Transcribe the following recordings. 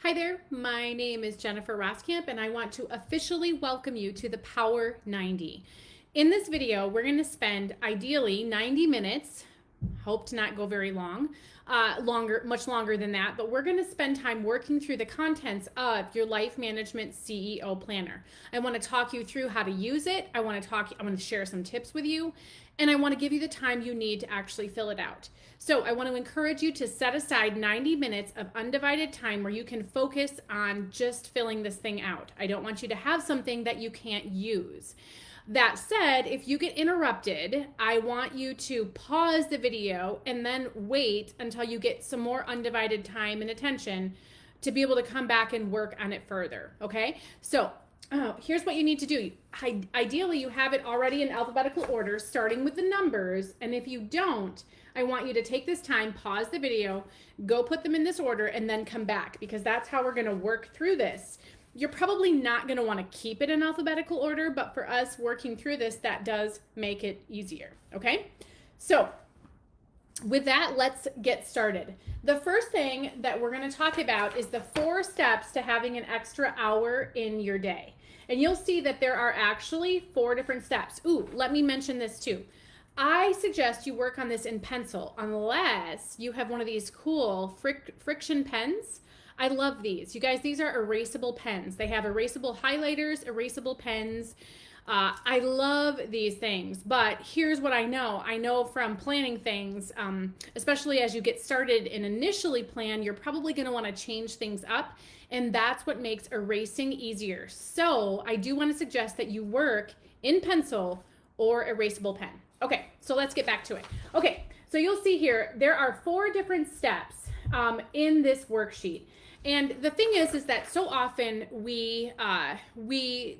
Hi there, my name is Jennifer Roskamp and I want to officially welcome you to the Power 90. In this video, we're going to spend ideally 90 minutes, hope to not go very long, much longer than that, but we're going to spend time working through the contents of your Life Management CEO Planner. I want to talk you through how to use it. I want to share some tips with you, and I want to give you the time you need to actually fill it out. So I want to encourage you to set aside 90 minutes of undivided time where you can focus on just filling this thing out. I don't want you to have something that you can't use. That said, if you get interrupted, I want you to pause the video and then wait until you get some more undivided time and attention to be able to come back and work on it further, okay? So here's what you need to do. Ideally, you have it already in alphabetical order, starting with the numbers, and if you don't, I want you to take this time, pause the video, go put them in this order, and then come back, because that's how we're gonna work through this. You're probably not going to want to keep it in alphabetical order, but for us working through this, that does make it easier, okay? So with that, let's get started. The first thing that we're going to talk about is the 4 steps to having an extra hour in your day. And you'll see that there are actually 4 different steps. Ooh, let me mention this too. I suggest you work on this in pencil unless you have one of these cool friction pens. I love these. You guys, these are erasable pens. They have erasable highlighters, erasable pens. I love these things, but here's what I know. I know from planning things, especially as you get started and initially plan, you're probably going to want to change things up, and that's what makes erasing easier. So I do want to suggest that you work in pencil or erasable pen. Okay, so let's get back to it. Okay, so you'll see here, there are 4 different steps in this worksheet. And the thing is that so often we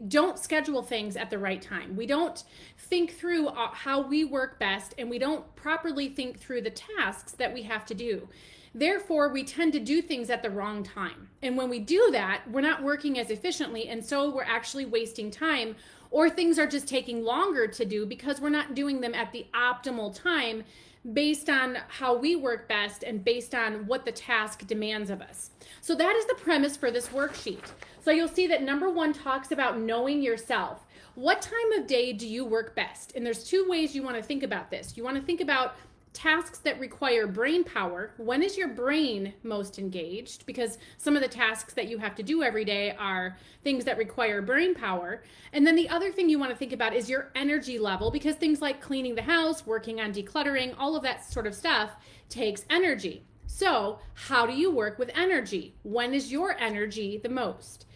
don't schedule things at the right time. We don't think through how we work best, and we don't properly think through the tasks that we have to do. Therefore, we tend to do things at the wrong time. And when we do that, we're not working as efficiently, and so we're actually wasting time, or things are just taking longer to do because we're not doing them at the optimal time based on how we work best and based on what the task demands of us. So that is the premise for this worksheet. So you'll see that number 1 talks about knowing yourself. What time of day do you work best? And there's 2 ways you want to think about this. You want to think about tasks that require brain power. When is your brain most engaged? Because some of the tasks that you have to do every day are things that require brain power. And then the other thing you want to think about is your energy level, because things like cleaning the house, working on decluttering, all of that sort of stuff takes energy. So how do you work with energy? When is your energy the most?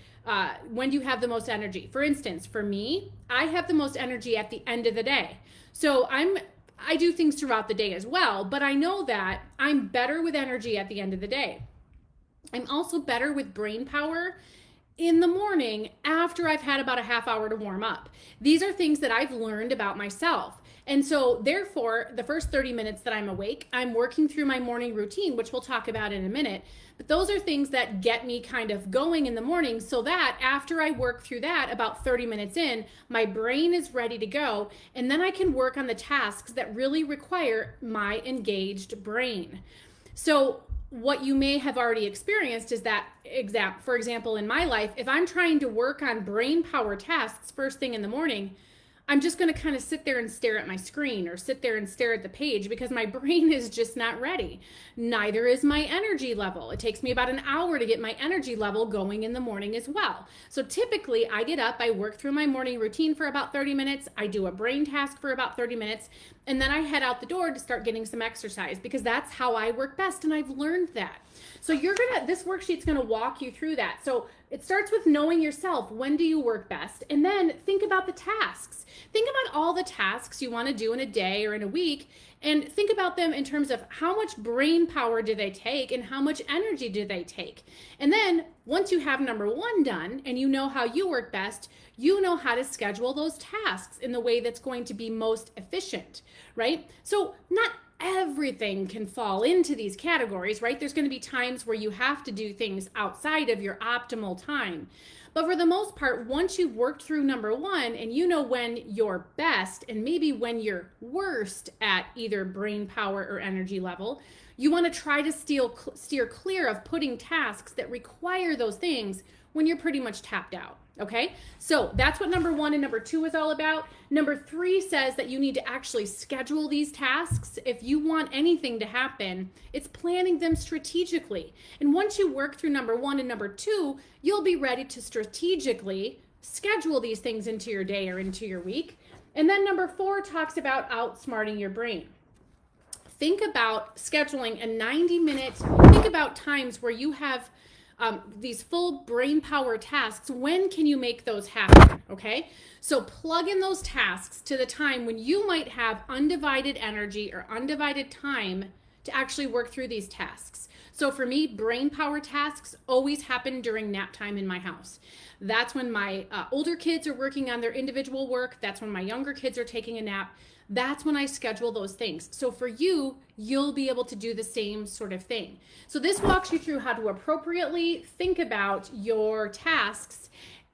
When do you have the most energy? For instance, for me, I have the most energy at the end of the day. So I do things throughout the day as well, but I know that I'm better with energy at the end of the day. I'm also better with brain power in the morning after I've had about a half hour to warm up. These are things that I've learned about myself. And so therefore, the first 30 minutes that I'm awake, I'm working through my morning routine, which we'll talk about in a minute. But those are things that get me kind of going in the morning, so that after I work through that, about 30 minutes in, my brain is ready to go. And then I can work on the tasks that really require my engaged brain. So what you may have already experienced is that, for example, in my life, if I'm trying to work on brain power tasks first thing in the morning, I'm just going to kind of sit there and stare at my screen or sit there and stare at the page because my brain is just not ready. Neither is my energy level. It takes me about an hour to get my energy level going in the morning as well. So typically I get up, I work through my morning routine for about 30 minutes. I do a brain task for about 30 minutes, and then I head out the door to start getting some exercise because that's how I work best, and I've learned that. So this worksheet's going to walk you through that. So it starts with knowing yourself. When do you work best? And then think about the tasks. Think about all the tasks you want to do in a day or in a week, and think about them in terms of how much brain power do they take and how much energy do they take. And then once you have number 1 done and you know how you work best, you know how to schedule those tasks in the way that's going to be most efficient, right? So not everything can fall into these categories, right? There's going to be times where you have to do things outside of your optimal time. But for the most part, once you've worked through number 1 and you know when you're best and maybe when you're worst at either brain power or energy level, You want to try to steer clear of putting tasks that require those things when you're pretty much tapped out. Okay, so that's what number 1 and number 2 is all about. Number 3 says that you need to actually schedule these tasks. If you want anything to happen, it's planning them strategically. And once you work through number 1 and number 2, you'll be ready to strategically schedule these things into your day or into your week. And then number 4 talks about outsmarting your brain. Think about scheduling a 90-minute, think about times where you have these full brain power tasks. When can you make those happen? Okay, so plug in those tasks to the time when you might have undivided energy or undivided time to actually work through these tasks. So for me, brain power tasks always happen during nap time in my house. That's when my older kids are working on their individual work. That's when my younger kids are taking a nap. That's when I schedule those things. So for you, you'll be able to do the same sort of thing. So this walks you through how to appropriately think about your tasks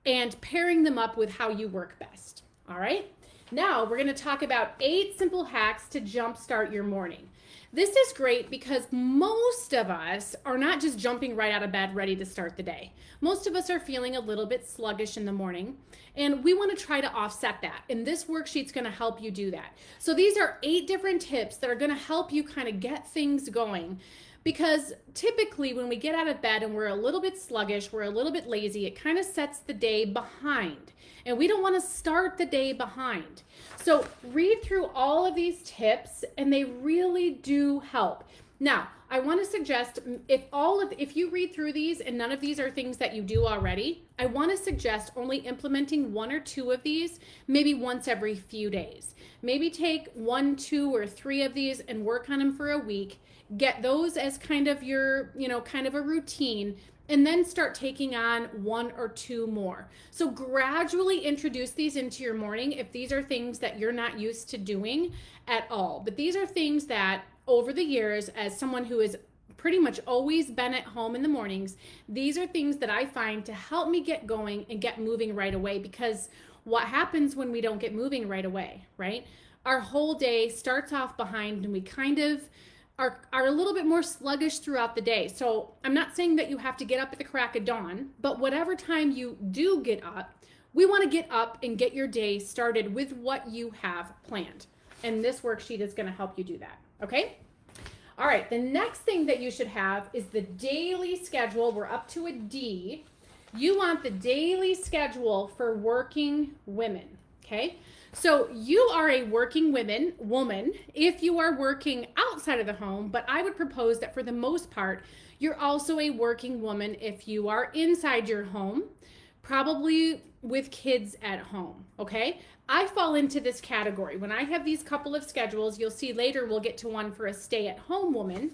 and pairing them up with how you work best. All right. Now we're going to talk about 8 simple hacks to jumpstart your morning. This is great because most of us are not just jumping right out of bed ready to start the day. Most of us are feeling a little bit sluggish in the morning, and we want to try to offset that. And this worksheet's going to help you do that. So these are 8 different tips that are going to help you kind of get things going. Because typically when we get out of bed and we're a little bit sluggish, we're a little bit lazy, it kind of sets the day behind. And we don't want to start the day behind. So read through all of these tips and they really do help. Now, I want to suggest if you read through these and none of these are things that you do already, I want to suggest only implementing 1 or 2 of these, maybe once every few days. Maybe take 1, 2, or 3 of these and work on them for a week. Get those as kind of your, kind of a routine, and then start taking on 1 or 2 more. So gradually introduce these into your morning if these are things that you're not used to doing at all. But these are things that over the years, as someone who has pretty much always been at home in the mornings, these are things that I find to help me get going and get moving right away. Because what happens when we don't get moving right away, right? Our whole day starts off behind and we kind of are a little bit more sluggish throughout the day. So I'm not saying that you have to get up at the crack of dawn, but whatever time you do get up, we want to get up and get your day started with what you have planned. And this worksheet is going to help you do that. Okay? All right. The next thing that you should have is the daily schedule. We're up to a D. You want the daily schedule for working women. Okay? So you are a working woman if you are working outside of the home, but I would propose that for the most part, you're also a working woman if you are inside your home, probably with kids at home, okay? I fall into this category. When I have these couple of schedules, you'll see later we'll get to one for a stay-at-home woman.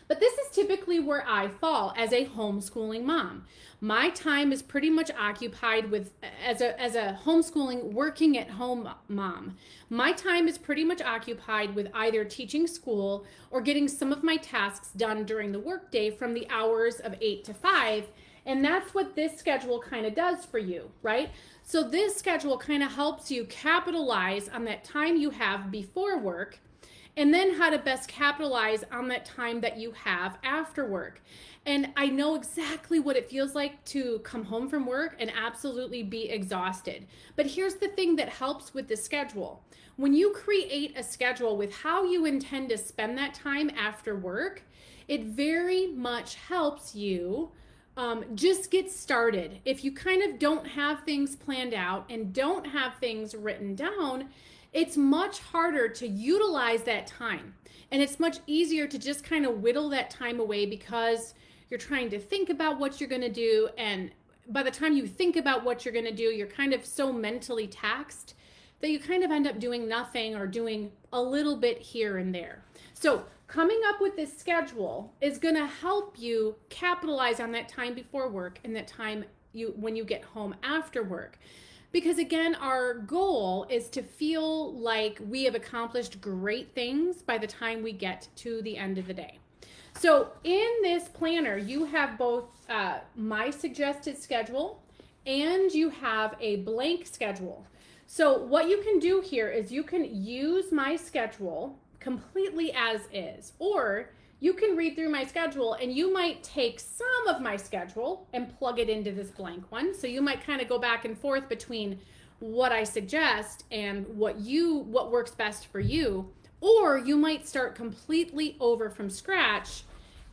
But this is typically where I fall as a homeschooling mom. My time is pretty much occupied with, as a homeschooling, working at home mom. My time is pretty much occupied with either teaching school or getting some of my tasks done during the workday from the hours of 8 to 5. And that's what this schedule kind of does for you, right? So this schedule kind of helps you capitalize on that time you have before work, and then how to best capitalize on that time that you have after work. And I know exactly what it feels like to come home from work and absolutely be exhausted. But here's the thing that helps with the schedule. When you create a schedule with how you intend to spend that time after work, it very much helps you just get started. If you kind of don't have things planned out and don't have things written down, it's much harder to utilize that time. And it's much easier to just kind of whittle that time away because you're trying to think about what you're going to do. And by the time you think about what you're going to do, you're kind of so mentally taxed that you kind of end up doing nothing or doing a little bit here and there. So coming up with this schedule is going to help you capitalize on that time before work and that time when you get home after work. Because again, our goal is to feel like we have accomplished great things by the time we get to the end of the day. So in this planner, you have both my suggested schedule and you have a blank schedule. So what you can do here is you can use my schedule completely as is. Or you can read through my schedule and you might take some of my schedule and plug it into this blank one. So you might kind of go back and forth between what I suggest and what works best for you. Or you might start completely over from scratch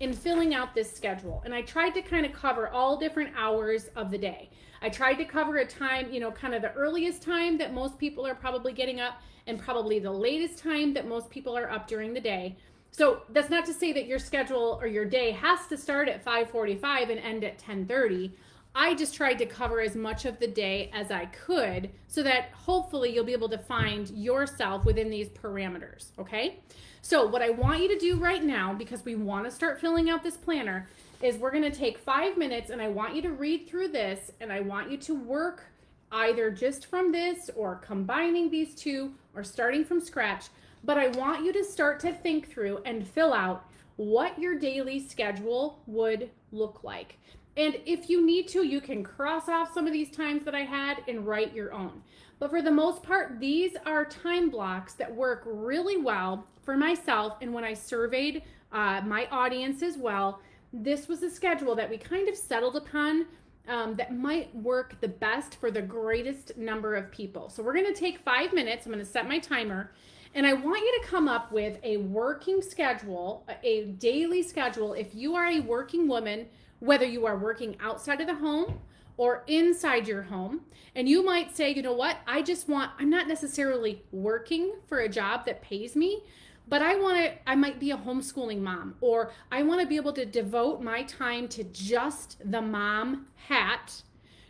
in filling out this schedule. And I tried to kind of cover all different hours of the day. I tried to cover a time, kind of the earliest time that most people are probably getting up and probably the latest time that most people are up during the day. So that's not to say that your schedule or your day has to start at 5:45 and end at 10:30. I just tried to cover as much of the day as I could so that hopefully you'll be able to find yourself within these parameters, okay? So what I want you to do right now, because we want to start filling out this planner, is we're going to take 5 minutes and I want you to read through this and I want you to work either just from this or combining these two or starting from scratch. But I want you to start to think through and fill out what your daily schedule would look like. And if you need to, you can cross off some of these times that I had and write your own. But for the most part, these are time blocks that work really well for myself. And when I surveyed my audience as well, this was a schedule that we kind of settled upon that might work the best for the greatest number of people. So we're going to take 5 minutes. I'm going to set my timer. And I want you to come up with a working schedule, a daily schedule. If you are a working woman, whether you are working outside of the home or inside your home, and you might say, you know what, I'm not necessarily working for a job that pays me, but I might be a homeschooling mom, or I want to be able to devote my time to just the mom hat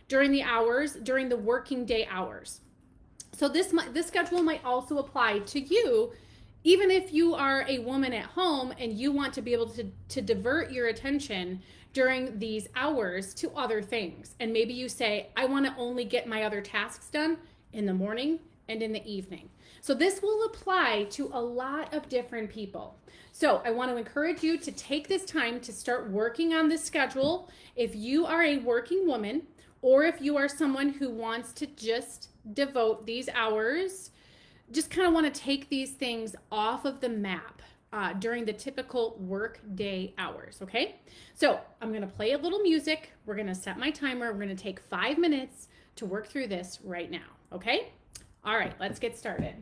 during the working day hours. So this schedule might also apply to you, even if you are a woman at home and you want to be able to divert your attention during these hours to other things. And maybe you say, I want to only get my other tasks done in the morning and in the evening. So this will apply to a lot of different people. So I want to encourage you to take this time to start working on this schedule. If you are a working woman, or if you are someone who wants to just devote these hours, just kind of want to take these things off of the map during the typical work day hours, okay? So I'm going to play a little music. We're going to set my timer. We're going to take 5 minutes to work through this right now, okay? All right, let's get started.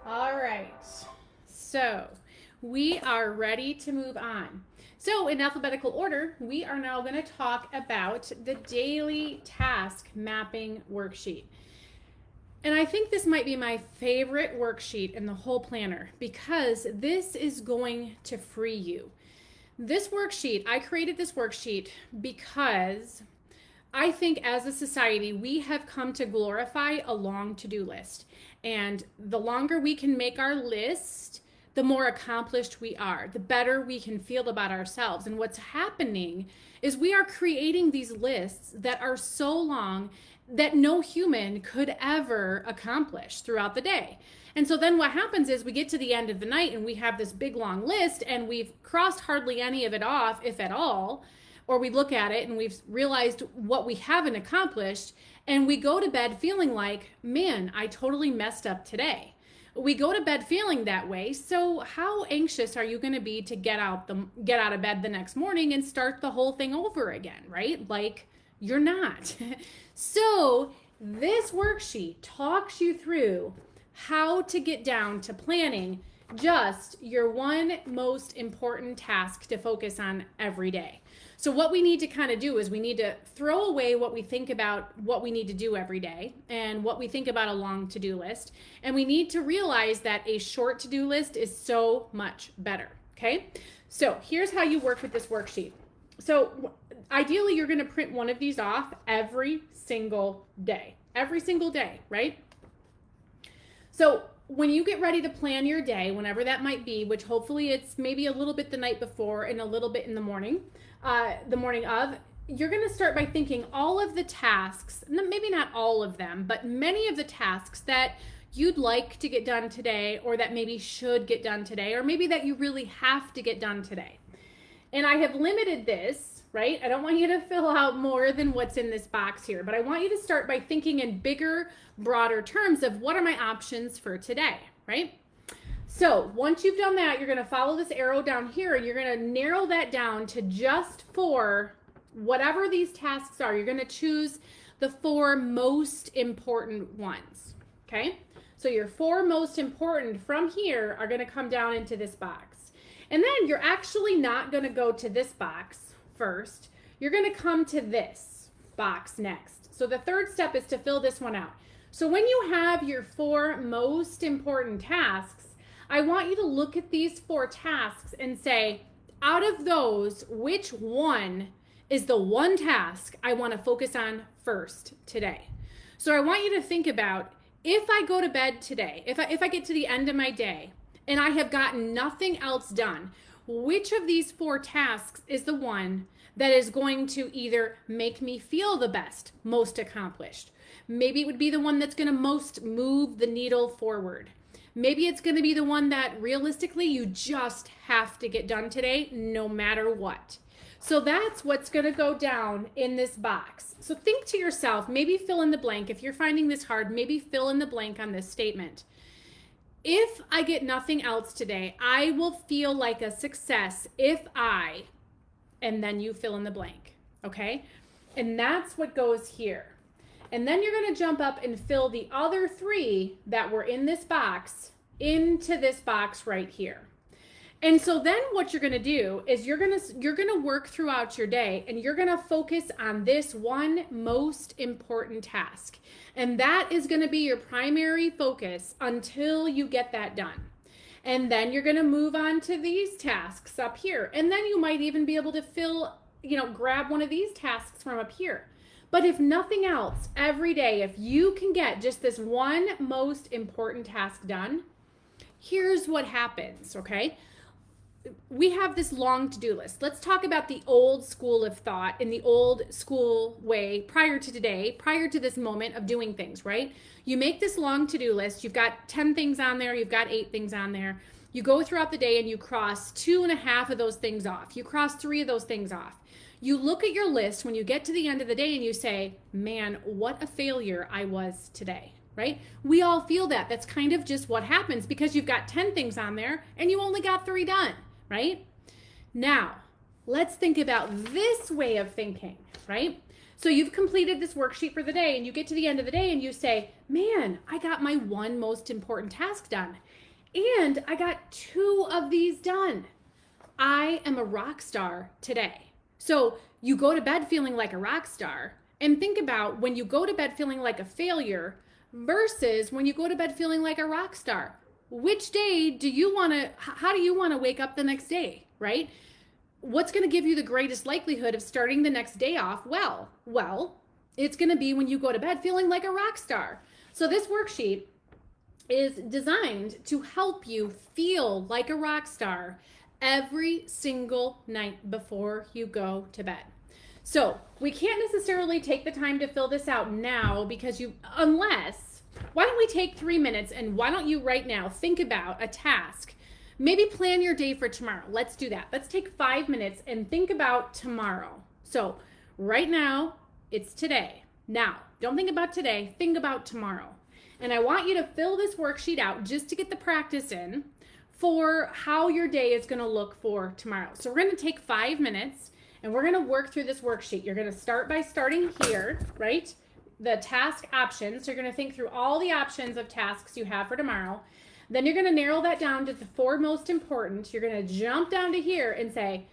All right, so we are ready to move on. So in alphabetical order, we are now going to talk about the daily task mapping worksheet. And I think this might be my favorite worksheet in the whole planner because this is going to free you. This worksheet, I created this worksheet because I think as a society, we have come to glorify a long to-do list. And the longer we can make our list, the more accomplished we are, the better we can feel about ourselves. And what's happening is we are creating these lists that are so long that no human could ever accomplish throughout the day. And so then what happens is we get to the end of the night and we have this big long list and we've crossed hardly any of it off, if at all, or we look at it and we've realized what we haven't accomplished, and we go to bed feeling like, man, I totally messed up today. We go to bed feeling that way. So how anxious are you going to be to get out of bed the next morning and start the whole thing over again, right? Like, you're not. So this worksheet talks you through how to get down to planning just your one most important task to focus on every day. So what we need to kind of do is we need to throw away what we think about what we need to do every day and what we think about a long to-do list. And we need to realize that a short to-do list is so much better, okay? So here's how you work with this worksheet. So ideally, you're going to print one of these off every single day, right? So when you get ready to plan your day, whenever that might be, which hopefully it's maybe a little bit the night before and a little bit in the morning of, you're going to start by thinking all of the tasks, maybe not all of them, but many of the tasks that you'd like to get done today, or that maybe should get done today, or maybe that you really have to get done today. And I have limited this, right? I don't want you to fill out more than what's in this box here, but I want you to start by thinking in bigger, broader terms of what are my options for today, right? So once you've done that, you're going to follow this arrow down here and you're going to narrow that down to just for whatever these tasks are. You're going to choose the 4 most important ones, okay? So your 4 most important from here are going to come down into this box. And then you're actually not going to go to this box first. You're going to come to this box next. So the third step is to fill this one out. So when you have your 4 most important tasks, I want you to look at these 4 tasks and say, out of those, which one is the one task I want to focus on first today? So I want you to think about, if I go to bed today, if I get to the end of my day and I have gotten nothing else done, which of these 4 tasks is the one that is going to either make me feel the best, most accomplished? Maybe it would be the one that's going to most move the needle forward. Maybe it's going to be the one that realistically you just have to get done today, no matter what. So that's what's going to go down in this box. So think to yourself, maybe fill in the blank. If you're finding this hard, maybe fill in the blank on this statement. If I get nothing else today, I will feel like a success if I, and then you fill in the blank, okay? And that's what goes here. And then you're going to jump up and fill the other 3 that were in this box into this box right here. And so then what you're going to do is you're going to work throughout your day and you're going to focus on this one most important task. And that is going to be your primary focus until you get that done. And then you're going to move on to these tasks up here. And then you might even be able to grab one of these tasks from up here. But if nothing else, every day, if you can get just this one most important task done, here's what happens, okay? We have this long to-do list. Let's talk about the old school of thought in the old school way prior to today, prior to this moment of doing things, right? You make this long to-do list. You've got 10 things on there. You've got 8 things on there. You go throughout the day and you cross 2.5 of those things off. You cross 3 of those things off. You look at your list when you get to the end of the day and you say, man, what a failure I was today, right? We all feel that. That's kind of just what happens because you've got 10 things on there and you only got 3 done, right? Now, let's think about this way of thinking, right? So you've completed this worksheet for the day, and you get to the end of the day and you say, man, I got my one most important task done. And I got 2 of these done. I am a rock star today. So you go to bed feeling like a rock star, and think about when you go to bed feeling like a failure versus when you go to bed feeling like a rock star. Which day do you want to, how do you want to wake up the next day, right? What's going to give you the greatest likelihood of starting the next day off well? Well, it's going to be when you go to bed feeling like a rock star. So this worksheet is designed to help you feel like a rock star every single night before you go to bed. So we can't necessarily take the time to fill this out now because why don't we take 3 minutes and why don't you right now think about a task? Maybe plan your day for tomorrow. Let's do that. Let's take 5 minutes and think about tomorrow. So right now, it's today. Now, don't think about today, think about tomorrow. And I want you to fill this worksheet out just to get the practice in for how your day is going to look for tomorrow. So we're going to take 5 minutes and we're going to work through this worksheet. You're going to start by starting here, right? The task options. So you're going to think through all the options of tasks you have for tomorrow. Then you're going to narrow that down to the 4 most important. You're going to jump down to here and say,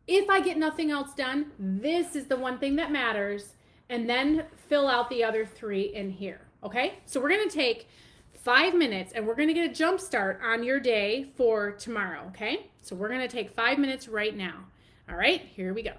if I get nothing else done, this is the one thing that matters. And then fill out the other 3 in here. Okay? So we're going to take 5 minutes and we're going to get a jump start on your day for tomorrow. Okay? So we're going to take 5 minutes right now. All right? Here we go.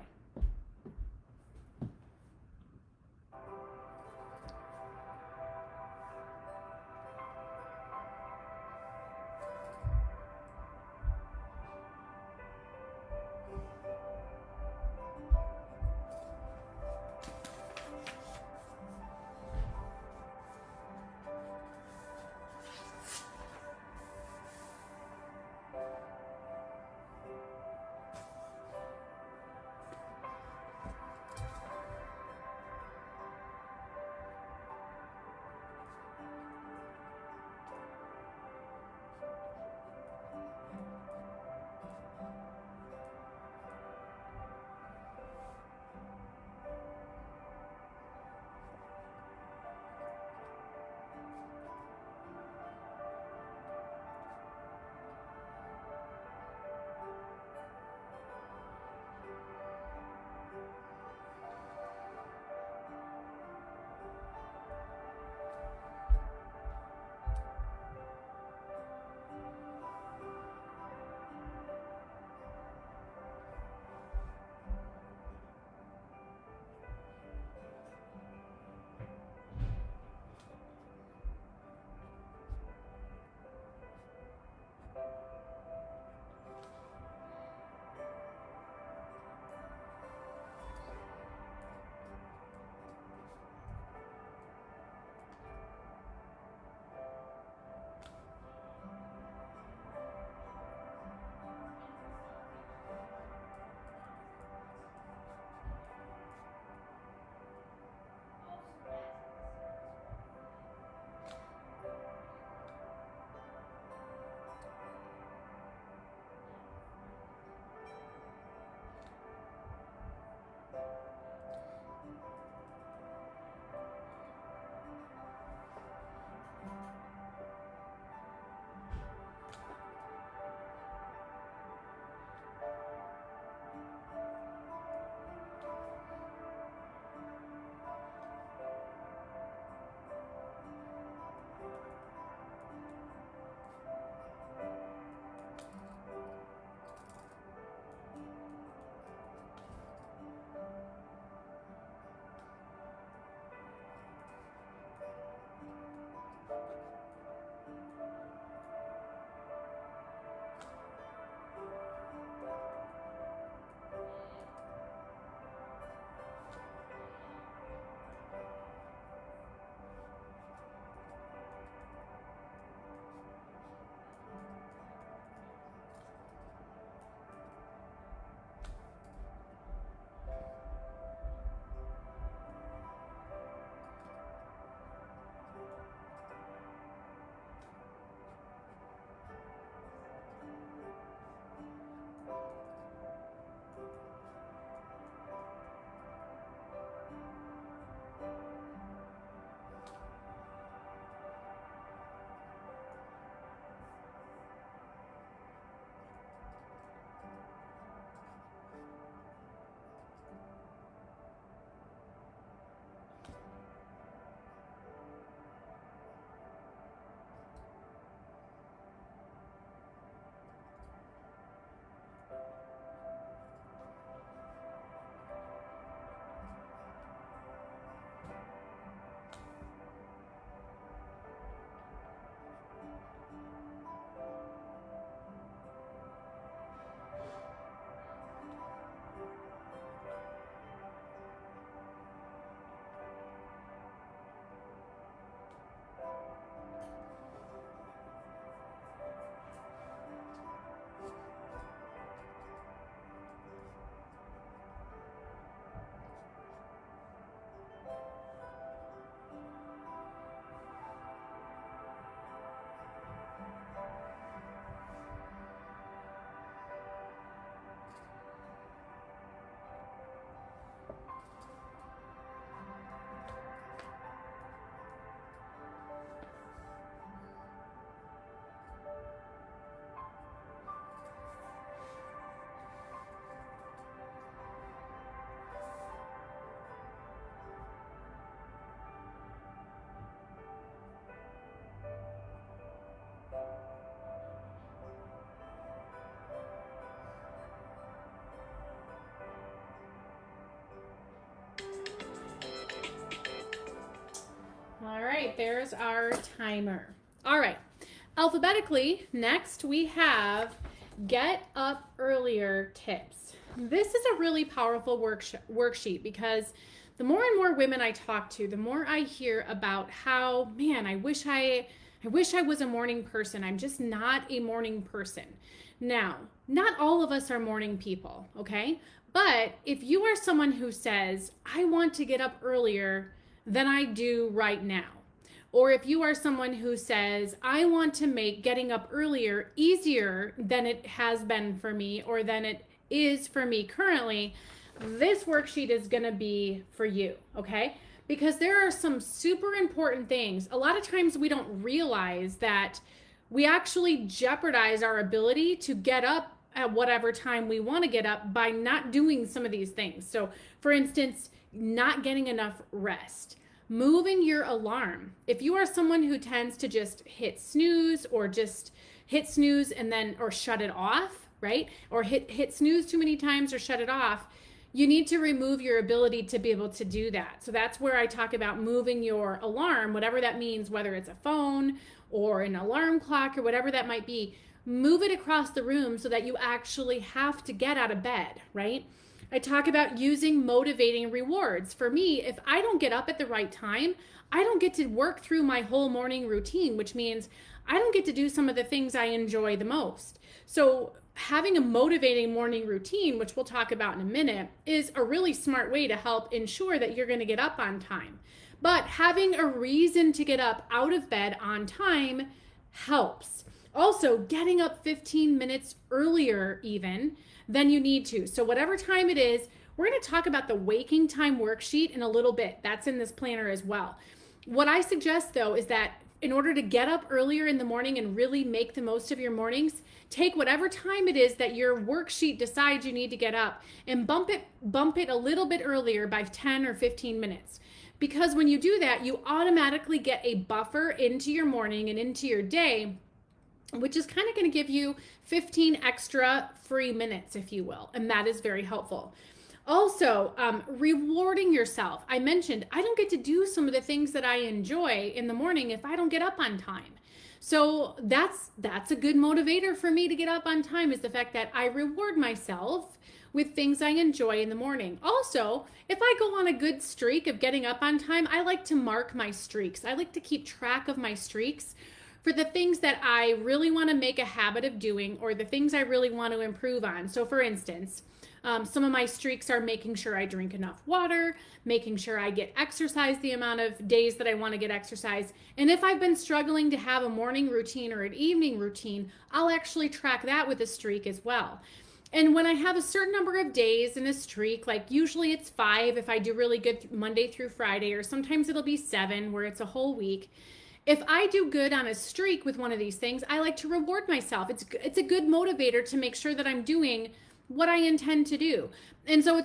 right, there's our timer. All right, alphabetically, next we have get up earlier tips. This is a really powerful worksheet because the more and more women I talk to, the more I hear about how, man, I wish I was a morning person. I'm just not a morning person. Now, not all of us are morning people, okay? But if you are someone who says, I want to get up earlier than I do right now, or if you are someone who says, I want to make getting up earlier easier than it has been for me or than it is for me currently, this worksheet is going to be for you, okay? Because there are some super important things. A lot of times we don't realize that we actually jeopardize our ability to get up at whatever time we want to get up by not doing some of these things. So, for instance, not getting enough rest, moving your alarm. If you are someone who tends to just hit snooze or just hit snooze and then, or shut it off, right? Or hit snooze too many times or shut it off, you need to remove your ability to be able to do that. So that's where I talk about moving your alarm, whatever that means, whether it's a phone or an alarm clock or whatever that might be, move it across the room so that you actually have to get out of bed, right? I talk about using motivating rewards. For me, if I don't get up at the right time, I don't get to work through my whole morning routine, which means I don't get to do some of the things I enjoy the most. So having a motivating morning routine, which we'll talk about in a minute, is a really smart way to help ensure that you're going to get up on time. But having a reason to get up out of bed on time helps. Also, getting up 15 minutes earlier even than you need to. So whatever time it is, we're going to talk about the waking time worksheet in a little bit. That's in this planner as well. What I suggest though is that in order to get up earlier in the morning and really make the most of your mornings, take whatever time it is that your worksheet decides you need to get up and bump it a little bit earlier by 10 or 15 minutes. Because when you do that, you automatically get a buffer into your morning and into your day, which is kind of going to give you 15 extra free minutes, if you will. And that is very helpful. Also, rewarding yourself. I mentioned I don't get to do some of the things that I enjoy in the morning if I don't get up on time. So that's a good motivator for me to get up on time, is the fact that I reward myself with things I enjoy in the morning. Also, if I go on a good streak of getting up on time, I like to mark my streaks. I like to keep track of my streaks for the things that I really want to make a habit of doing or the things I really want to improve on. So for instance, some of my streaks are making sure I drink enough water, making sure I get exercise the amount of days that I want to get exercise. And if I've been struggling to have a morning routine or an evening routine, I'll actually track that with a streak as well. And when I have a certain number of days in a streak, like usually it's 5 if I do really good Monday through Friday, or sometimes it'll be 7 where it's a whole week. If I do good on a streak with one of these things, I like to reward myself. It's a good motivator to make sure that I'm doing what I intend to do. And so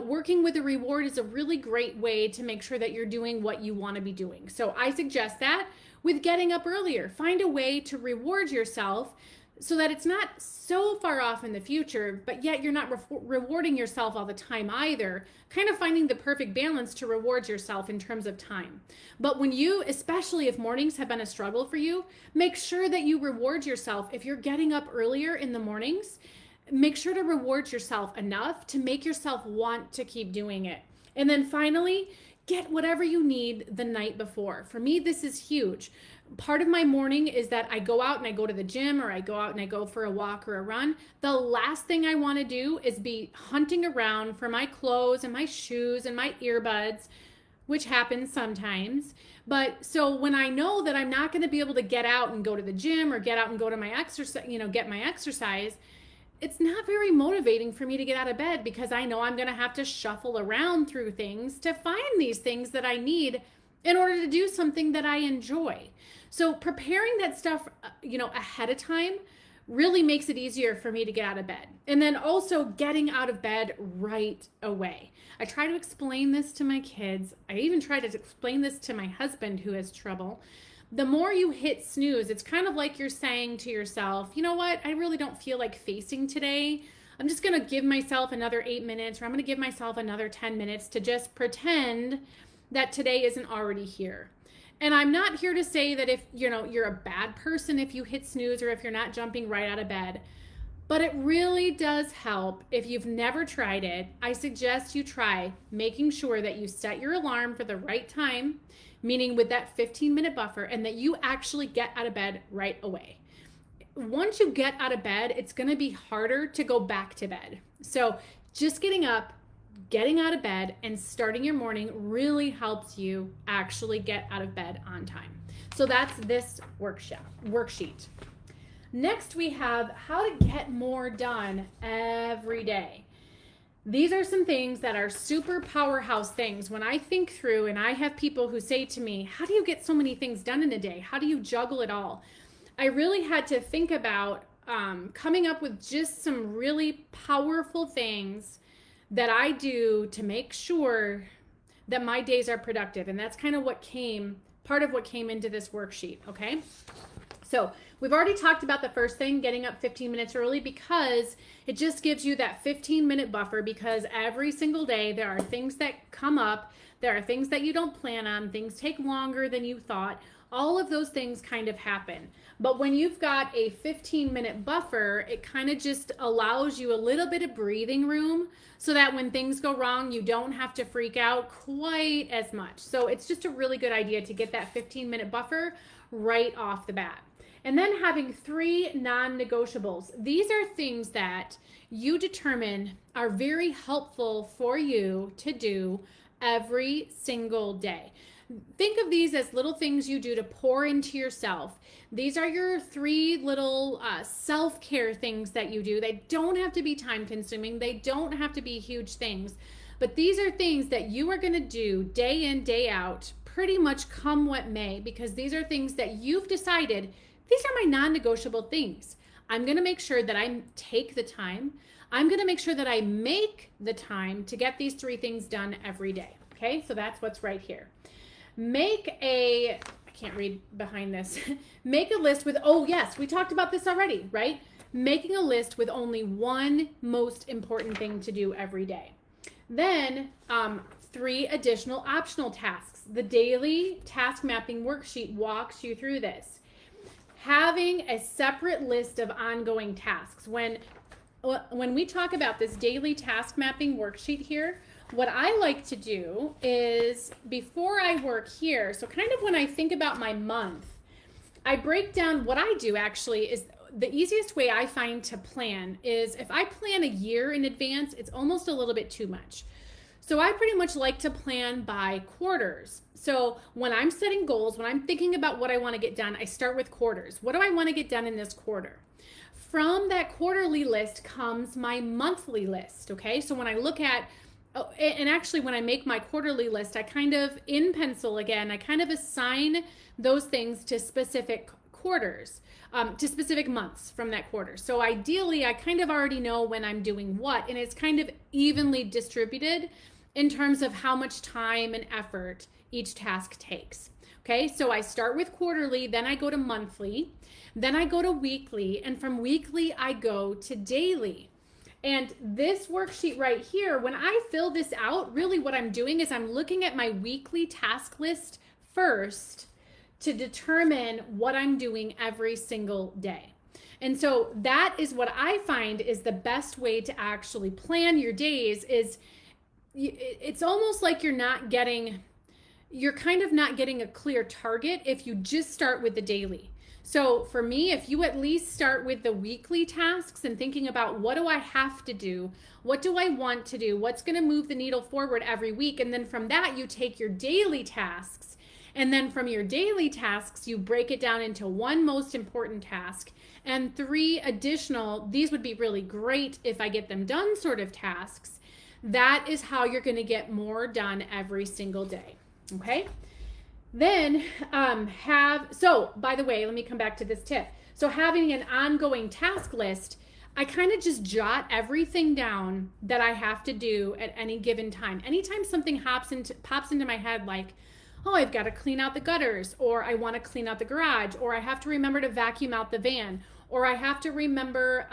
working with a reward is a really great way to make sure that you're doing what you want to be doing. So I suggest that with getting up earlier, find a way to reward yourself so that it's not so far off in the future, but yet you're not rewarding yourself all the time either. Kind of finding the perfect balance to reward yourself in terms of time. But when you, especially if mornings have been a struggle for you, make sure that you reward yourself. If you're getting up earlier in the mornings, make sure to reward yourself enough to make yourself want to keep doing it. And then finally, get whatever you need the night before. For me, this is huge. Part of my morning is that I go out and I go to the gym, or I go out and I go for a walk or a run. The last thing I want to do is be hunting around for my clothes and my shoes and my earbuds, which happens sometimes. But so when I know that I'm not going to be able to get out and go to the gym or get out and go to my exercise, get my exercise, it's not very motivating for me to get out of bed, because I know I'm going to have to shuffle around through things to find these things that I need in order to do something that I enjoy. So preparing that stuff, ahead of time really makes it easier for me to get out of bed. And then also getting out of bed right away. I try to explain this to my kids. I even try to explain this to my husband, who has trouble. The more you hit snooze, it's kind of like you're saying to yourself, you know what? I really don't feel like facing today. I'm just going to give myself another 8 minutes, or I'm going to give myself another 10 minutes to just pretend that today isn't already here. And I'm not here to say that if you're a bad person if you hit snooze or if you're not jumping right out of bed. But it really does help. If you've never tried it, I suggest you try making sure that you set your alarm for the right time, meaning with that 15-minute buffer, and that you actually get out of bed right away. Once you get out of bed, it's going to be harder to go back to bed. So just getting up, getting out of bed, and starting your morning really helps you actually get out of bed on time. So that's this worksheet. Next, we have how to get more done every day. These are some things that are super powerhouse things. When I think through, and I have people who say to me, how do you get so many things done in a day? How do you juggle it all? I really had to think about coming up with just some really powerful things that I do to make sure that my days are productive. And that's kind of part of what came into this worksheet, okay? So we've already talked about the first thing, getting up 15 minutes early, because it just gives you that 15-minute buffer, because every single day there are things that come up, there are things that you don't plan on, things take longer than you thought. All of those things kind of happen. But when you've got a 15-minute buffer, it kind of just allows you a little bit of breathing room so that when things go wrong, you don't have to freak out quite as much. So it's just a really good idea to get that 15-minute buffer right off the bat. And then having 3 non-negotiables. These are things that you determine are very helpful for you to do every single day. Think of these as little things you do to pour into yourself. These are your 3 little self-care things that you do. They don't have to be time-consuming. They don't have to be huge things. But these are things that you are going to do day in, day out, pretty much come what may, because these are things that you've decided, these are my non-negotiable things. I'm going to make sure that I take the time. I'm going to make sure that I make the time to get these 3 things done every day. Okay, so that's what's right here. I can't read behind this. Make a list with, oh yes, we talked about this already, right? Making a list with only one most important thing to do every day. Then 3 additional optional tasks. The daily task mapping worksheet walks you through this. Having a separate list of ongoing tasks. When we talk about this daily task mapping worksheet here, what I like to do is before I work here, so kind of when I think about my month, I break down what I do actually is the easiest way I find to plan is if I plan a year in advance, it's almost a little bit too much. So I pretty much like to plan by quarters. So when I'm setting goals, when I'm thinking about what I want to get done, I start with quarters. What do I want to get done in this quarter? From that quarterly list comes my monthly list, okay? So when I look at, and actually when I make my quarterly list, I kind of, in pencil again, I kind of assign those things to specific quarters, to specific months from that quarter. So ideally, I kind of already know when I'm doing what, and it's kind of evenly distributed in terms of how much time and effort each task takes. Okay, so I start with quarterly, then I go to monthly, then I go to weekly, and from weekly I go to daily. And this worksheet right here, when I fill this out, really what I'm doing is I'm looking at my weekly task list first to determine what I'm doing every single day. And so that is what I find is the best way to actually plan your days. Is it's almost like you're kind of not getting a clear target if you just start with the daily. So for me, if you at least start with the weekly tasks and thinking about what do I have to do? What do I want to do? What's going to move the needle forward every week? And then from that, you take your daily tasks. And then from your daily tasks, you break it down into one most important task and 3 additional, these would be really great if I get them done sort of tasks. That is how you're going to get more done every single day. Okay. Then by the way, let me come back to this tip. So having an ongoing task list, I kind of just jot everything down that I have to do at any given time. Anytime something pops into my head, like, oh, I've got to clean out the gutters, or I want to clean out the garage, or I have to remember to vacuum out the van, or I have to remember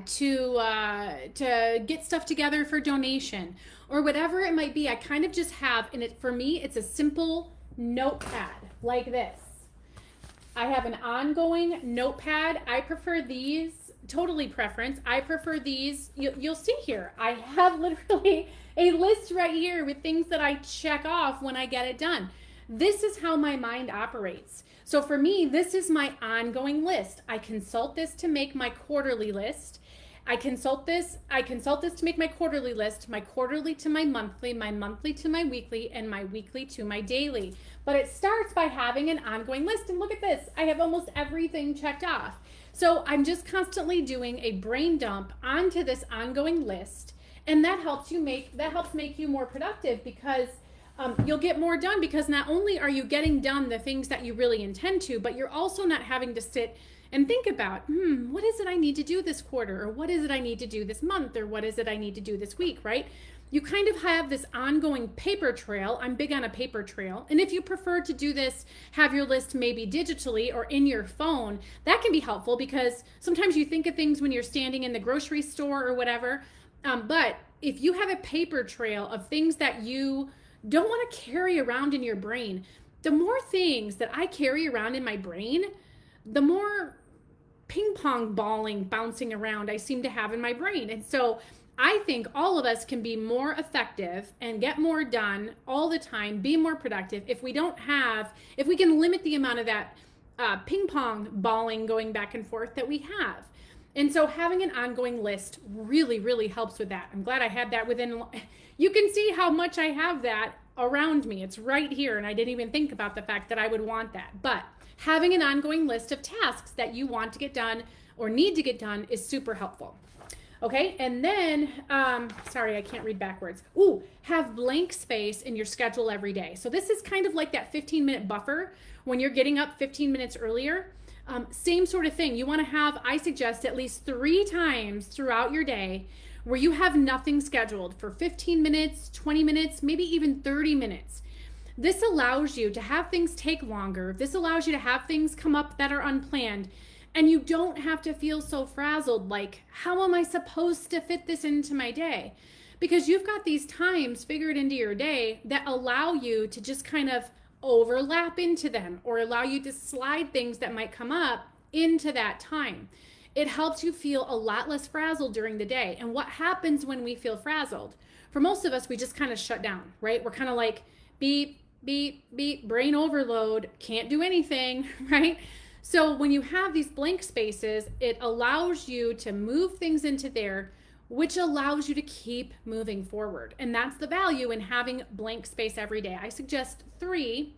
to get stuff together for donation, or whatever it might be. I kind of just have, and for me, it's a simple notepad like this. I have an ongoing notepad. I prefer these, totally preference. I prefer these. You'll see here, I have literally a list right here with things that I check off when I get it done. This is how my mind operates. So for me, this is my ongoing list. I consult this to make my quarterly list. I consult this to make my quarterly list, my quarterly to my monthly to my weekly, and my weekly to my daily. But it starts by having an ongoing list. And look at this, I have almost everything checked off. So I'm just constantly doing a brain dump onto this ongoing list. And that helps make you more productive, because you'll get more done, because not only are you getting done the things that you really intend to, but you're also not having to sit and think about, what is it I need to do this quarter? Or what is it I need to do this month? Or what is it I need to do this week, right? You kind of have this ongoing paper trail. I'm big on a paper trail. And if you prefer to do this, have your list maybe digitally or in your phone, that can be helpful, because sometimes you think of things when you're standing in the grocery store or whatever. But if you have a paper trail of things that you don't want to carry around in your brain, the more things that I carry around in my brain, the more ping pong balling bouncing around I seem to have in my brain. And so I think all of us can be more effective and get more done all the time, be more productive if we can limit the amount of that ping pong balling going back and forth that we have. And so having an ongoing list really, really helps with that. I'm glad I had that you can see how much I have that around me. It's right here, and I didn't even think about the fact that I would want that. But having an ongoing list of tasks that you want to get done or need to get done is super helpful. Okay, and then, sorry, I can't read backwards. Have blank space in your schedule every day. So this is kind of like that 15-minute buffer when you're getting up 15 minutes earlier. Same sort of thing. You want to have, I suggest, at least 3 times throughout your day where you have nothing scheduled for 15 minutes, 20 minutes, maybe even 30 minutes. This allows you to have things take longer. This allows you to have things come up that are unplanned. And you don't have to feel so frazzled, like, how am I supposed to fit this into my day? Because you've got these times figured into your day that allow you to just kind of overlap into them, or allow you to slide things that might come up into that time. It helps you feel a lot less frazzled during the day. And what happens when we feel frazzled? For most of us, we just kind of shut down, right? We're kind of like beep, beep, beep, brain overload, can't do anything, right? So when you have these blank spaces, it allows you to move things into there, which allows you to keep moving forward. And that's the value in having blank space every day. I suggest 3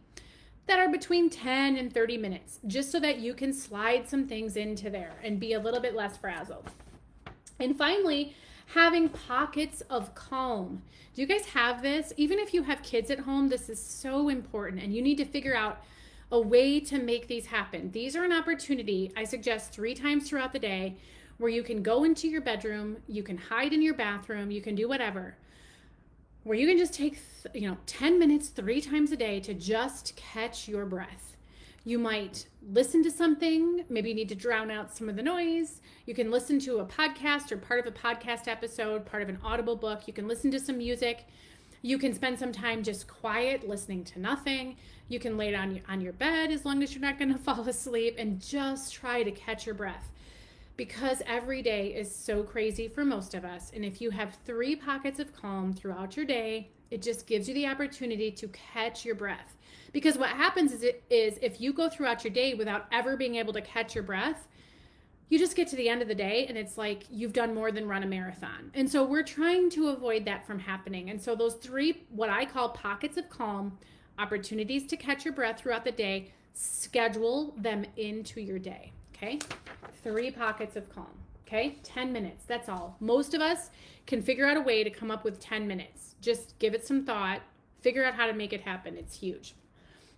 that are between 10 and 30 minutes, just so that you can slide some things into there and be a little bit less frazzled. And finally, having pockets of calm. Do you guys have this? Even if you have kids at home, this is so important, and you need to figure out a way to make these happen. These are an opportunity, I suggest 3 times throughout the day, where you can go into your bedroom, you can hide in your bathroom, you can do whatever, where you can just take 10 minutes 3 times a day to just catch your breath. You might listen to something, maybe you need to drown out some of the noise. You can listen to a podcast or part of a podcast episode, part of an Audible book. You can listen to some music. You can spend some time just quiet, listening to nothing. You can lay down on your bed as long as you're not going to fall asleep, and just try to catch your breath. Because every day is so crazy for most of us. And if you have 3 pockets of calm throughout your day, it just gives you the opportunity to catch your breath. Because what happens is if you go throughout your day without ever being able to catch your breath, you just get to the end of the day and it's like you've done more than run a marathon. And so we're trying to avoid that from happening. And so those 3, what I call pockets of calm, opportunities to catch your breath throughout the day, schedule them into your day. Okay, 3 pockets of calm. Okay, 10 minutes, that's all. Most of us can figure out a way to come up with 10 minutes. Just give it some thought, figure out how to make it happen. It's huge.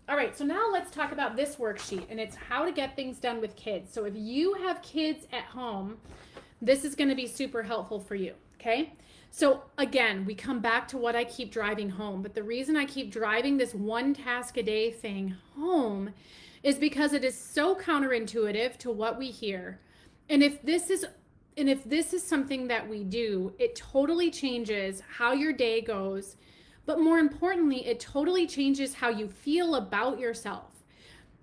All right, so now let's talk about this worksheet, and it's how to get things done with kids. So if you have kids at home, this is going to be super helpful for you, okay? So again, we come back to what I keep driving home, but the reason I keep driving this 1 task a day thing home is because it is so counterintuitive to what we hear. And if this is something that we do, it totally changes how your day goes, But more importantly, it totally changes how you feel about yourself,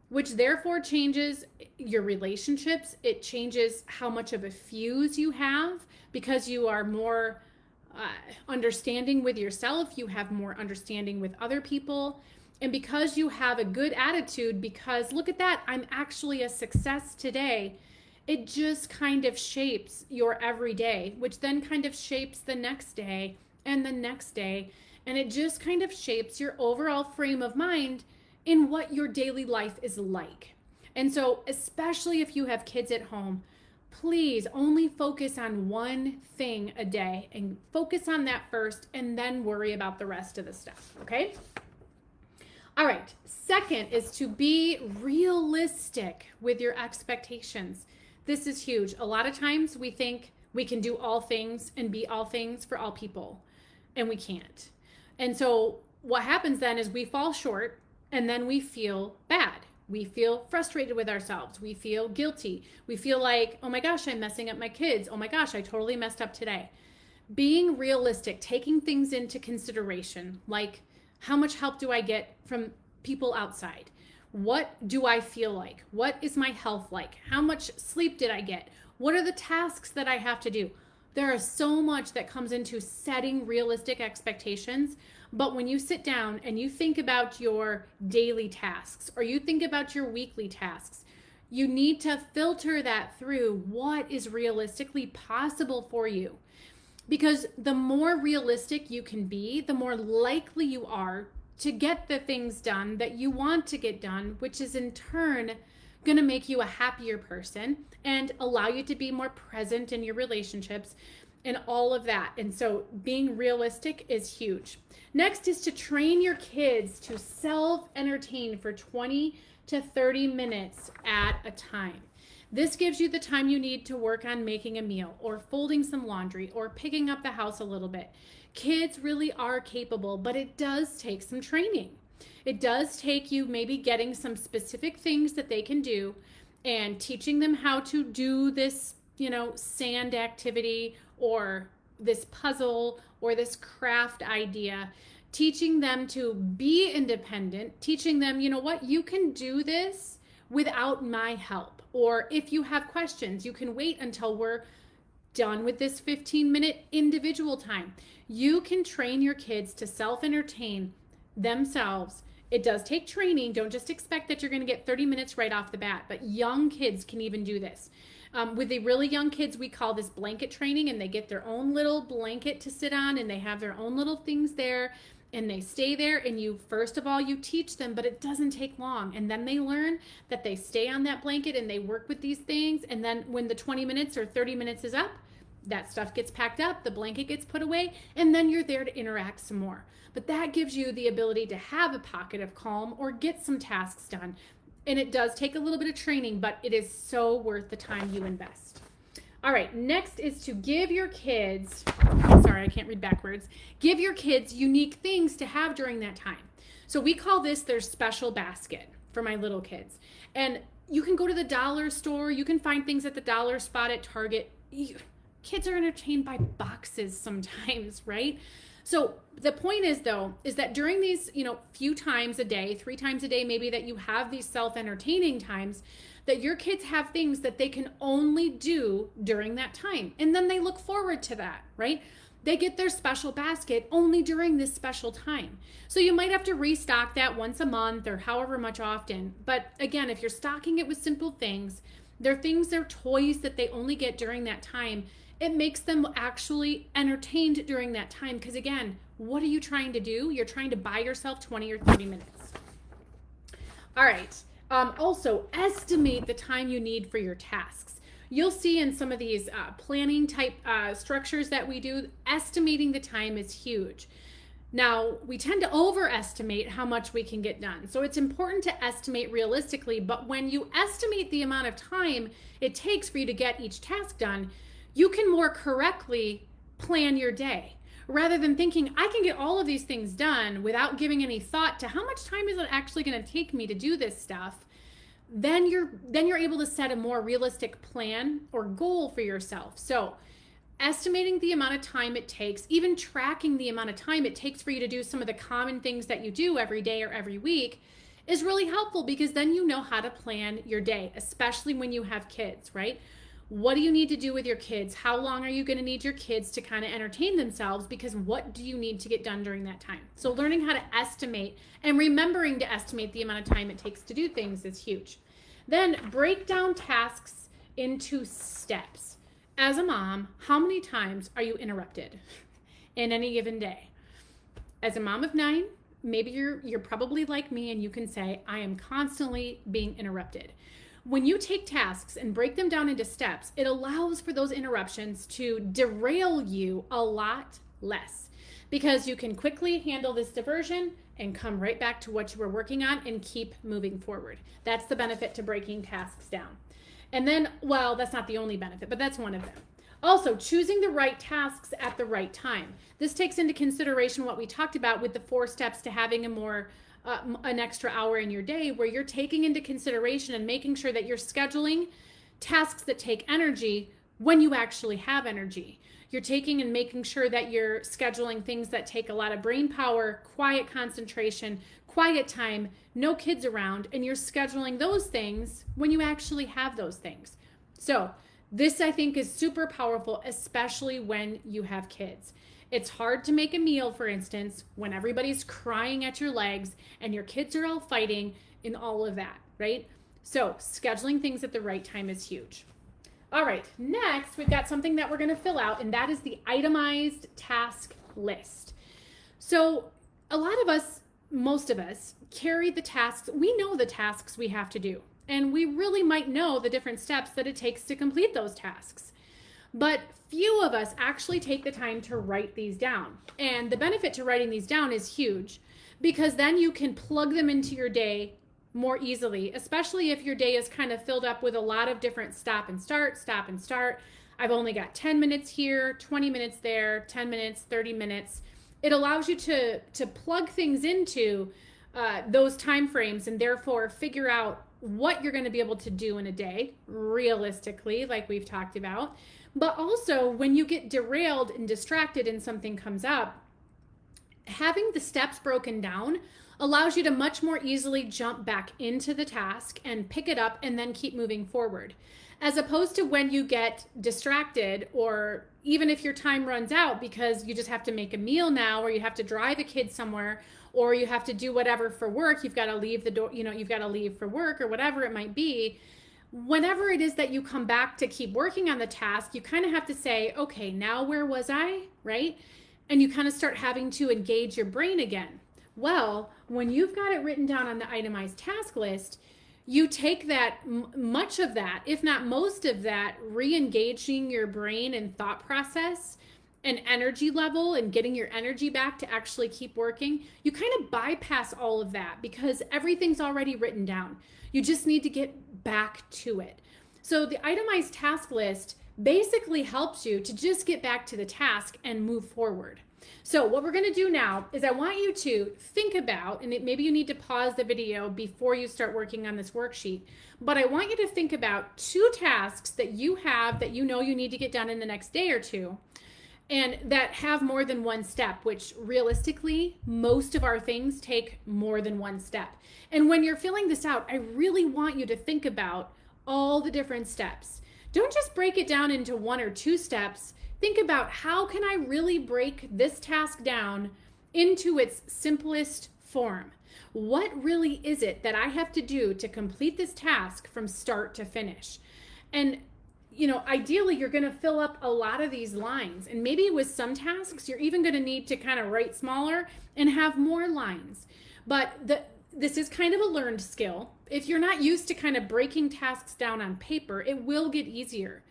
which therefore changes your relationships. It changes how much of a fuse you have because you are more understanding with yourself. You have more understanding with other people. And because you have a good attitude, because look at that, I'm actually a success today, it just kind of shapes your everyday, which then kind of shapes the next day and the next day. And it just kind of shapes your overall frame of mind in what your daily life is like. And so, especially if you have kids at home, please only focus on one thing a day and focus on that first and then worry about the rest of the stuff, okay? All right, second is to be realistic with your expectations. This is huge. A lot of times we think we can do all things and be all things for all people, and we can't. And so what happens then is we fall short, and then we feel bad. We feel frustrated with ourselves. We feel guilty. We feel like, oh my gosh, I'm messing up my kids. Oh my gosh, I totally messed up today. Being realistic, taking things into consideration, like how much help do I get from people outside? What do I feel like? What is my health like? How much sleep did I get? What are the tasks that I have to do? There is so much that comes into setting realistic expectations. But when you sit down and you think about your daily tasks or you think about your weekly tasks, you need to filter that through what is realistically possible for you. Because the more realistic you can be, the more likely you are to get the things done that you want to get done, which is in turn going to make you a happier person and allow you to be more present in your relationships and all of that. And so being realistic is huge. Next is to train your kids to self-entertain for 20 to 30 minutes at a time. This gives you the time you need to work on making a meal or folding some laundry or picking up the house a little bit. Kids really are capable, but it does take some training. It does take you maybe getting some specific things that they can do and teaching them how to do this, sand activity or this puzzle or this craft idea, teaching them to be independent, teaching them, you can do this without my help. Or if you have questions, you can wait until we're done with this 15-minute individual time. You can train your kids to self-entertain themselves. It does take training. Don't just expect that you're going to get 30 minutes right off the bat, but young kids can even do this. With the really young kids, we call this blanket training, and they get their own little blanket to sit on, and they have their own little things there, and they stay there, and first of all, you teach them, but it doesn't take long. And then they learn that they stay on that blanket and they work with these things. And then when the 20 minutes or 30 minutes is up, that stuff gets packed up, the blanket gets put away, and then you're there to interact some more. But that gives you the ability to have a pocket of calm or get some tasks done. And it does take a little bit of training, but it is so worth the time you invest. All right, next is to give your kids, sorry, I can't read backwards. Give your kids unique things to have during that time. So we call this their special basket for my little kids. And you can go to the dollar store. You can find things at the dollar spot at Target. Kids are entertained by boxes sometimes, right? So the point is, though, is that during these, few times a day, 3 times a day, maybe that you have these self-entertaining times, that your kids have things that they can only do during that time. And then they look forward to that, right? They get their special basket only during this special time. So you might have to restock that once a month or however much often. But again, if you're stocking it with simple things, they're toys that they only get during that time. It makes them actually entertained during that time. Because again, what are you trying to do? You're trying to buy yourself 20 or 30 minutes. All right. Also, estimate the time you need for your tasks. You'll see in some of these planning type structures that we do, estimating the time is huge. Now, we tend to overestimate how much we can get done. So it's important to estimate realistically, but when you estimate the amount of time it takes for you to get each task done, you can more correctly plan your day. Rather than thinking, I can get all of these things done without giving any thought to how much time is it actually going to take me to do this stuff, then you're able to set a more realistic plan or goal for yourself. So estimating the amount of time it takes, even tracking the amount of time it takes for you to do some of the common things that you do every day or every week is really helpful, because then you know how to plan your day, especially when you have kids, right? What do you need to do with your kids? How long are you going to need your kids to kind of entertain themselves? Because what do you need to get done during that time? So learning how to estimate and remembering to estimate the amount of time it takes to do things is huge. Then break down tasks into steps. As a mom, how many times are you interrupted in any given day? As a mom of 9, maybe you're probably like me and you can say, I am constantly being interrupted. When you take tasks and break them down into steps, it allows for those interruptions to derail you a lot less, because you can quickly handle this diversion and come right back to what you were working on and keep moving forward. That's the benefit to breaking tasks down. And then, well, that's not the only benefit, but that's one of them. Also, choosing the right tasks at the right time. This takes into consideration what we talked about with the 4 steps to having an extra hour in your day, where you're taking into consideration and making sure that you're scheduling tasks that take energy when you actually have energy. You're taking and making sure that you're scheduling things that take a lot of brain power, quiet concentration, quiet time, no kids around, and you're scheduling those things when you actually have those things. So this, I think, is super powerful, especially when you have kids. It's hard to make a meal, for instance, when everybody's crying at your legs and your kids are all fighting and all of that, right? So scheduling things at the right time is huge. All right, next we've got something that we're going to fill out, and that is the itemized task list. So a lot of us, most of us, carry the tasks. We know the tasks we have to do, and we really might know the different steps that it takes to complete those tasks. But few of us actually take the time to write these down. And the benefit to writing these down is huge, because then you can plug them into your day more easily, especially if your day is kind of filled up with a lot of different stop and start. I've only got 10 minutes here, 20 minutes there, 10 minutes, 30 minutes. It allows you to plug things into those time frames, and therefore figure out what you're going to be able to do in a day realistically, like we've talked about. But also, when you get derailed and distracted and something comes up, having the steps broken down allows you to much more easily jump back into the task and pick it up and then keep moving forward. As opposed to when you get distracted, or even if your time runs out because you just have to make a meal now, or you have to drive a kid somewhere, or you have to do whatever for work, you've got to leave the door, you've got to leave for work or whatever it might be. Whenever it is that you come back to keep working on the task, you kind of have to say, okay, now where was I, right? And you kind of start having to engage your brain again. Well, when you've got it written down on the itemized task list, you take that, much of that, if not most of that, re-engaging your brain and thought process and energy level and getting your energy back to actually keep working. You kind of bypass all of that because everything's already written down. You just need to get back to it. So the itemized task list basically helps you to just get back to the task and move forward. So what we're going to do now is I want you to think about, and maybe you need to pause the video before you start working on this worksheet, but I want you to think about 2 tasks that you have that you know you need to get done in the next day or 2, and that have more than one step, which realistically, most of our things take more than one step. And when you're filling this out, I really want you to think about all the different steps. Don't just break it down into 1 or 2 steps. Think about, how can I really break this task down into its simplest form? What really is it that I have to do to complete this task from start to finish? And ideally, you're going to fill up a lot of these lines. And maybe with some tasks, you're even going to need to kind of write smaller and have more lines. But this is kind of a learned skill. If you're not used to kind of breaking tasks down on paper, it will get easier.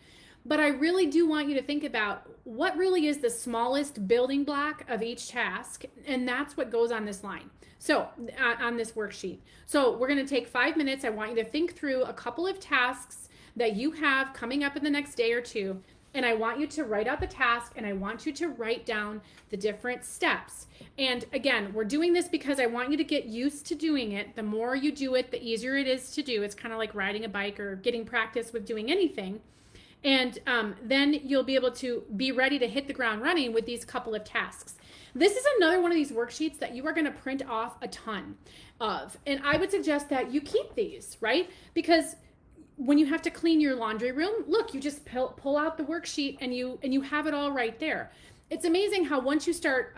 But I really do want you to think about what really is the smallest building block of each task, and that's what goes on this line. So on this worksheet. So we're going to take 5 minutes. I want you to think through a couple of tasks that you have coming up in the next day or 2, and I want you to write out the task, and I want you to write down the different steps. And again, we're doing this because I want you to get used to doing it. The more you do it, the easier it is to do. It's kind of like riding a bike or getting practice with doing anything. And then you'll be able to be ready to hit the ground running with these couple of tasks. This is another one of these worksheets that you are going to print off a ton of. And I would suggest that you keep these, right? Because when you have to clean your laundry room, look, you just pull out the worksheet and you have it all right there. It's amazing how once you start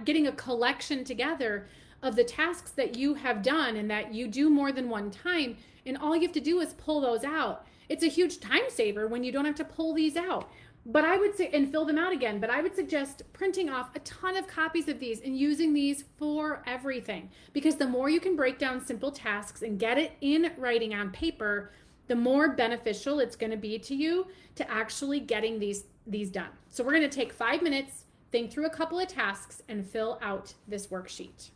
getting a collection together of the tasks that you have done and that you do more than one time, and all you have to do is pull those out. It's a huge time saver when you don't have to pull these out. But I would say, and fill them out again, but I would suggest printing off a ton of copies of these and using these for everything. Because the more you can break down simple tasks and get it in writing on paper, the more beneficial it's going to be to you to actually getting these done. So we're going to take 5 minutes, think through a couple of tasks, and fill out this worksheet.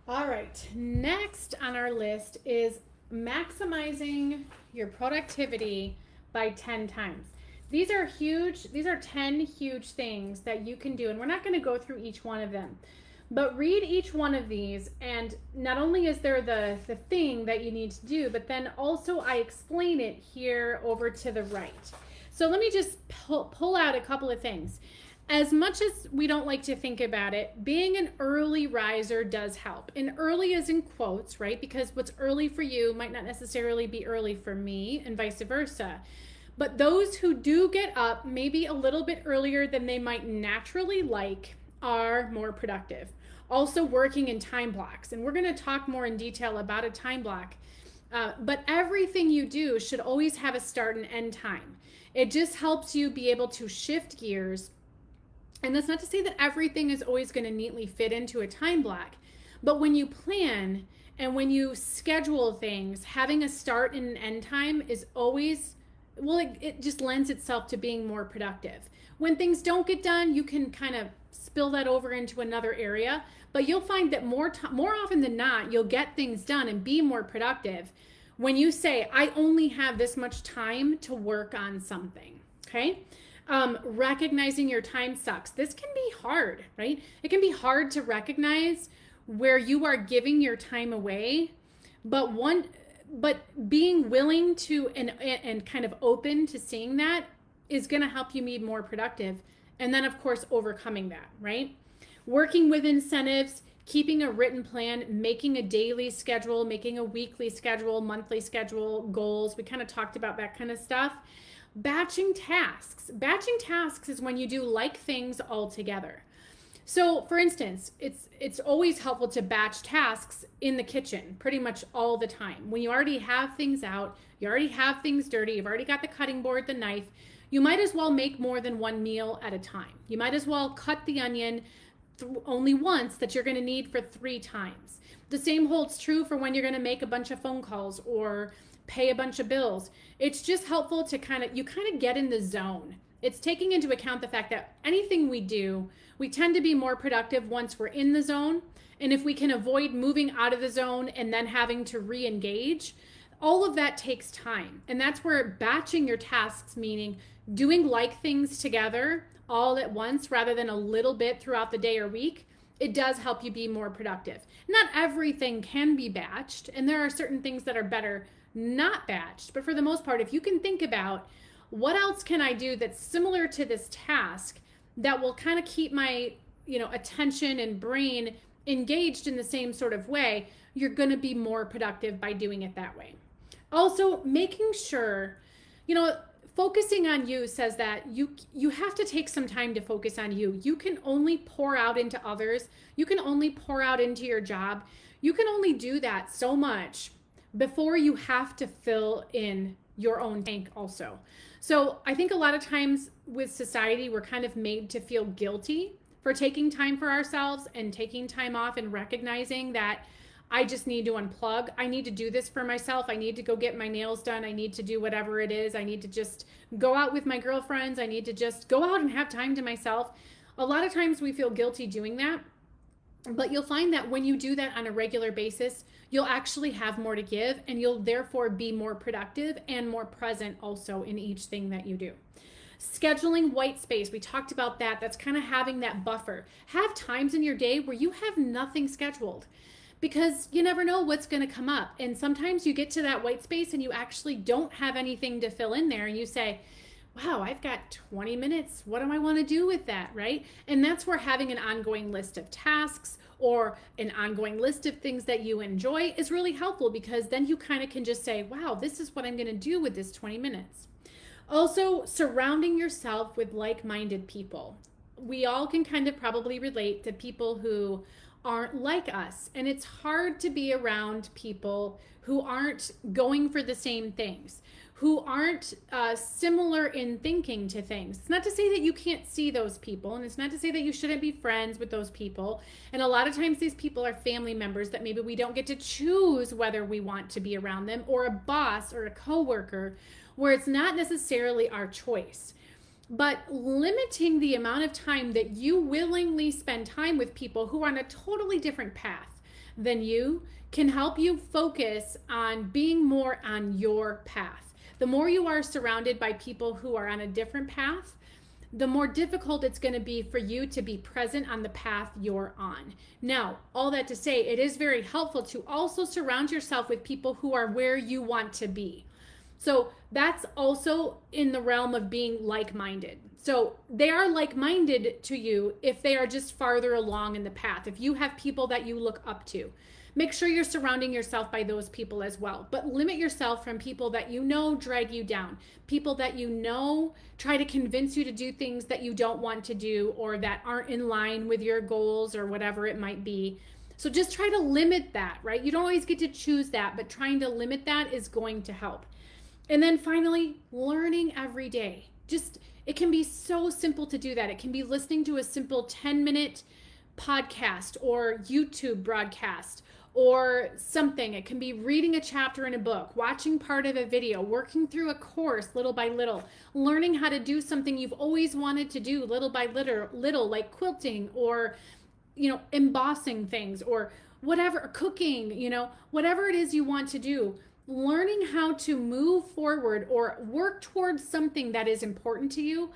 All right, next on our list is maximizing your productivity by 10 times. These are huge, these are 10 huge things that you can do, and we're not going to go through each one of them. But read each one of these, and not only is there the thing that you need to do, but then also I explain it here over to the right. So let me just pull out a couple of things. As much as we don't like to think about it, being an early riser does help. And early is in quotes, right? Because what's early for you might not necessarily be early for me, and vice versa. But those who do get up maybe a little bit earlier than they might naturally like are more productive. Also working in time blocks. And we're going to talk more in detail about a time block. But everything you do should always have a start and end time. It just helps you be able to shift gears. And that's not to say that everything is always going to neatly fit into a time block. But when you plan and when you schedule things, having a start and an end time is always, well, it just lends itself to being more productive. When things don't get done, you can kind of spill that over into another area. But you'll find that more often than not, you'll get things done and be more productive when you say, I only have this much time to work on something, okay? Recognizing your time sucks. This can be hard, right? It can be hard to recognize where you are giving your time away, but being willing to and kind of open to seeing that is going to help you be more productive. And then of course, overcoming that, right? Working with incentives, keeping a written plan, making a daily schedule, making a weekly schedule, monthly schedule, goals. We kind of talked about that kind of stuff. Batching tasks. Batching tasks is when you do like things all together. So for instance, it's always helpful to batch tasks in the kitchen pretty much all the time. When you already have things out, you already have things dirty, you've already got the cutting board, the knife, you might as well make more than one meal at a time. You might as well cut the onion only once that you're going to need for 3 times. The same holds true for when you're going to make a bunch of phone calls or pay a bunch of bills. It's just helpful to kind of get in the zone. It's taking into account the fact that anything we do, we tend to be more productive once we're in the zone. And if we can avoid moving out of the zone and then having to re-engage, all of that takes time. And that's where batching your tasks, meaning doing like things together all at once rather than a little bit throughout the day or week, it does help you be more productive. Not everything can be batched, and there are certain things that are better not batched. But for the most part, if you can think about what else can I do that's similar to this task that will kind of keep my, attention and brain engaged in the same sort of way, you're going to be more productive by doing it that way. Also, making sure, focusing on you says that you have to take some time to focus on you. You can only pour out into others. You can only pour out into your job. You can only do that so much before you have to fill in your own tank also. So I think a lot of times with society, we're kind of made to feel guilty for taking time for ourselves and taking time off and recognizing that I just need to unplug. I need to do this for myself. I need to go get my nails done. I need to do whatever it is. I need to just go out with my girlfriends. I need to just go out and have time to myself. A lot of times we feel guilty doing that, but you'll find that when you do that on a regular basis, you'll actually have more to give, and you'll therefore be more productive and more present also in each thing that you do. Scheduling white space, we talked about that. That's kind of having that buffer. Have times in your day where you have nothing scheduled, because you never know what's going to come up. And sometimes you get to that white space and you actually don't have anything to fill in there, and you say, wow, I've got 20 minutes. What do I want to do with that, right? And that's where having an ongoing list of tasks or an ongoing list of things that you enjoy is really helpful, because then you kind of can just say, wow, this is what I'm going to do with this 20 minutes. Also, surrounding yourself with like-minded people. We all can kind of probably relate to people who aren't like us, and it's hard to be around people who aren't going for the same things, who aren't similar in thinking to things. It's not to say that you can't see those people, and it's not to say that you shouldn't be friends with those people. And a lot of times these people are family members that maybe we don't get to choose whether we want to be around them, or a boss or a coworker where it's not necessarily our choice. But limiting the amount of time that you willingly spend time with people who are on a totally different path, than you can help you focus on being more on your path. The more you are surrounded by people who are on a different path, the more difficult it's going to be for you to be present on the path you're on. Now, all that to say, it is very helpful to also surround yourself with people who are where you want to be. So that's also in the realm of being like-minded. So they are like-minded to you if they are just farther along in the path. If you have people that you look up to, make sure you're surrounding yourself by those people as well. But limit yourself from people that you know drag you down, people that you know try to convince you to do things that you don't want to do or that aren't in line with your goals or whatever it might be. So just try to limit that, right? You don't always get to choose that, but trying to limit that is going to help. And then finally, learning every day. It can be so simple to do that. It can be listening to a simple 10-minute podcast or YouTube broadcast or something. It can be reading a chapter in a book, watching part of a video, working through a course little by little, learning how to do something you've always wanted to do little by little, like quilting or, embossing things or whatever, cooking, whatever it is you want to do. Learning how to move forward or work towards something that is important to you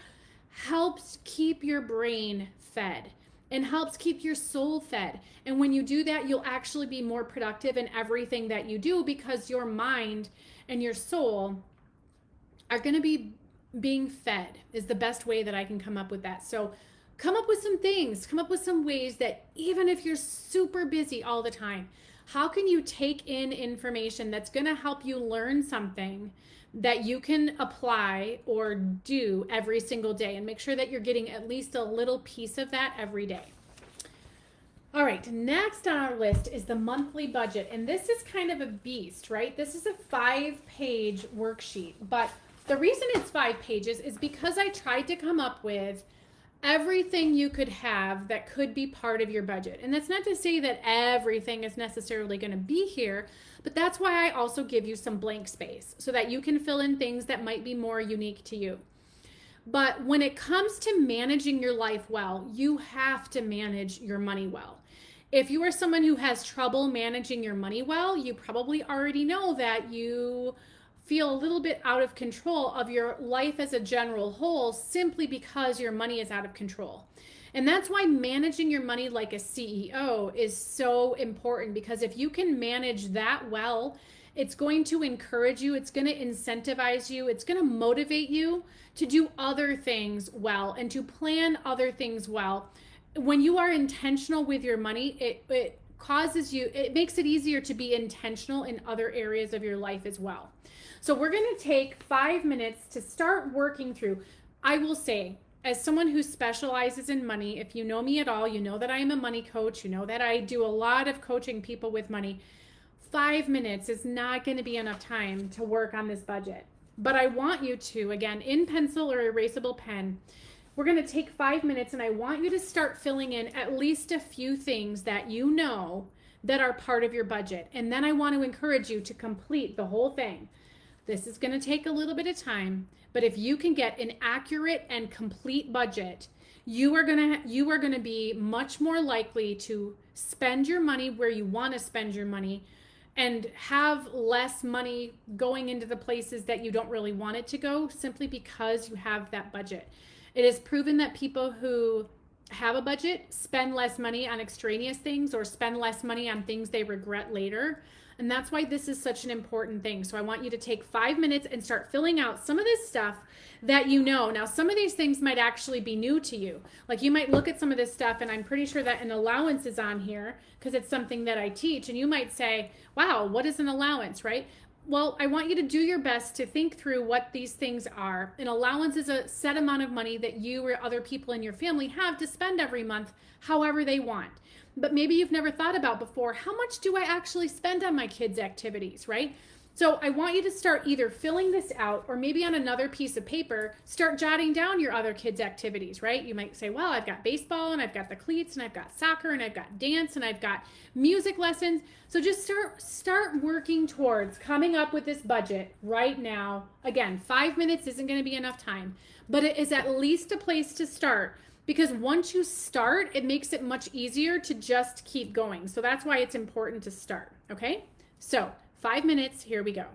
helps keep your brain fed and helps keep your soul fed. And when you do that, you'll actually be more productive in everything that you do because your mind and your soul are going to be being fed is the best way that I can come up with that. So come up with some things, come up with some ways that even if you're super busy all the time, how can you take in information that's going to help you learn something that you can apply or do every single day and make sure that you're getting at least a little piece of that every day? All right, next on our list is the monthly budget. And this is kind of a beast, right? This is a 5-page worksheet. But the reason it's 5 pages is because I tried to come up with everything you could have that could be part of your budget. And that's not to say that everything is necessarily going to be here, but that's why I also give you some blank space so that you can fill in things that might be more unique to you. But when it comes to managing your life well, you have to manage your money well. If you are someone who has trouble managing your money well, you probably already know that you feel a little bit out of control of your life as a general whole simply because your money is out of control. And that's why managing your money like a CEO is so important, because if you can manage that well, it's going to encourage you, it's going to incentivize you, it's going to motivate you to do other things well and to plan other things well. When you are intentional with your money, it makes it easier to be intentional in other areas of your life as well. So we're going to take 5 minutes to start working through. I will say, as someone who specializes in money, if you know me at all, you know that I am a money coach. You know that I do a lot of coaching people with money. 5 minutes is not going to be enough time to work on this budget. But I want you to, again, in pencil or erasable pen, we're going to take 5 minutes and I want you to start filling in at least a few things that you know that are part of your budget. And then I want to encourage you to complete the whole thing. This is going to take a little bit of time, but if you can get an accurate and complete budget, you are going to be much more likely to spend your money where you want to spend your money and have less money going into the places that you don't really want it to go simply because you have that budget. It is proven that people who have a budget spend less money on extraneous things or spend less money on things they regret later. And that's why this is such an important thing. So I want you to take 5 minutes and start filling out some of this stuff that you know. Now, some of these things might actually be new to you. Like you might look at some of this stuff, and I'm pretty sure that an allowance is on here because it's something that I teach. And you might say, wow, what is an allowance, right? Well, I want you to do your best to think through what these things are. An allowance is a set amount of money that you or other people in your family have to spend every month, however they want. But maybe you've never thought about before, how much do I actually spend on my kids' activities, right? So I want you to start either filling this out or maybe on another piece of paper, start jotting down your other kids' activities, right? You might say, well, I've got baseball and I've got the cleats and I've got soccer and I've got dance and I've got music lessons. So just start working towards coming up with this budget right now. Again, 5 minutes isn't going to be enough time, but it is at least a place to start because once you start, it makes it much easier to just keep going. So that's why it's important to start, okay? So 5 minutes, here we go.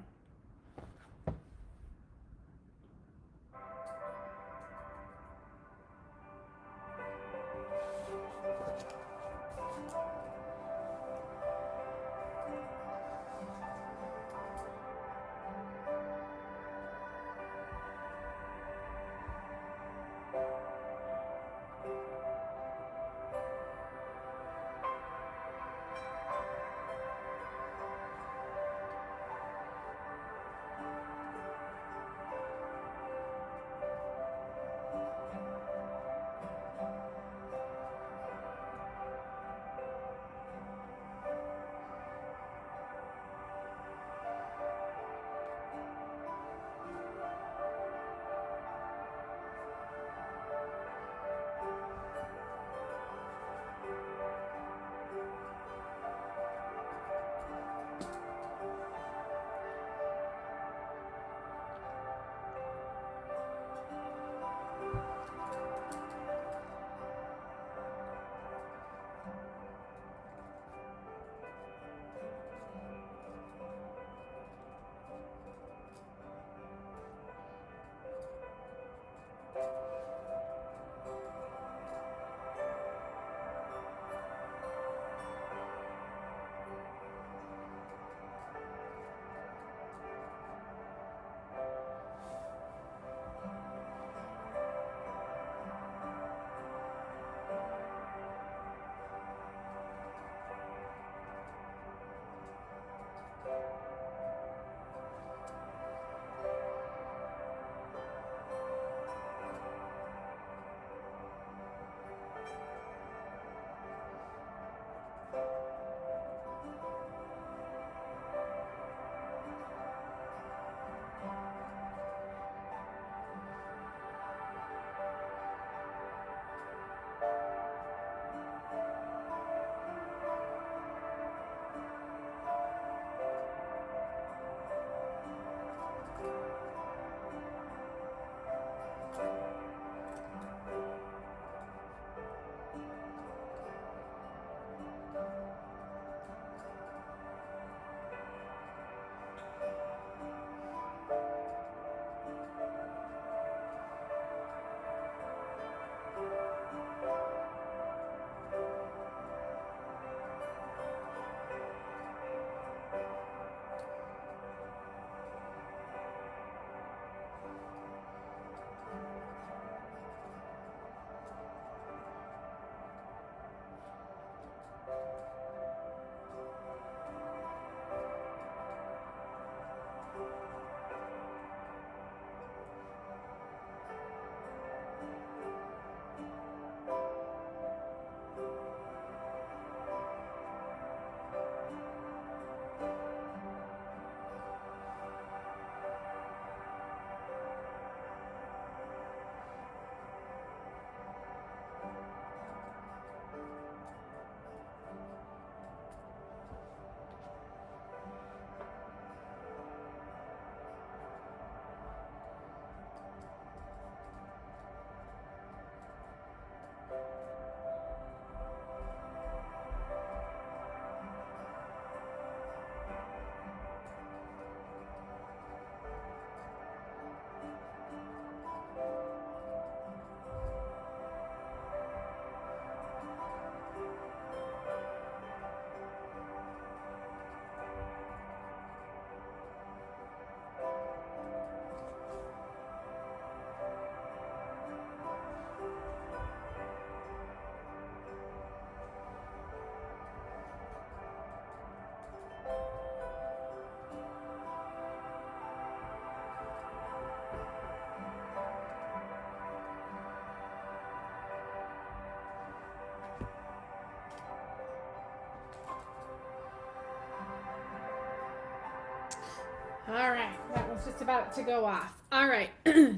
All right, that was just about to go off. All right,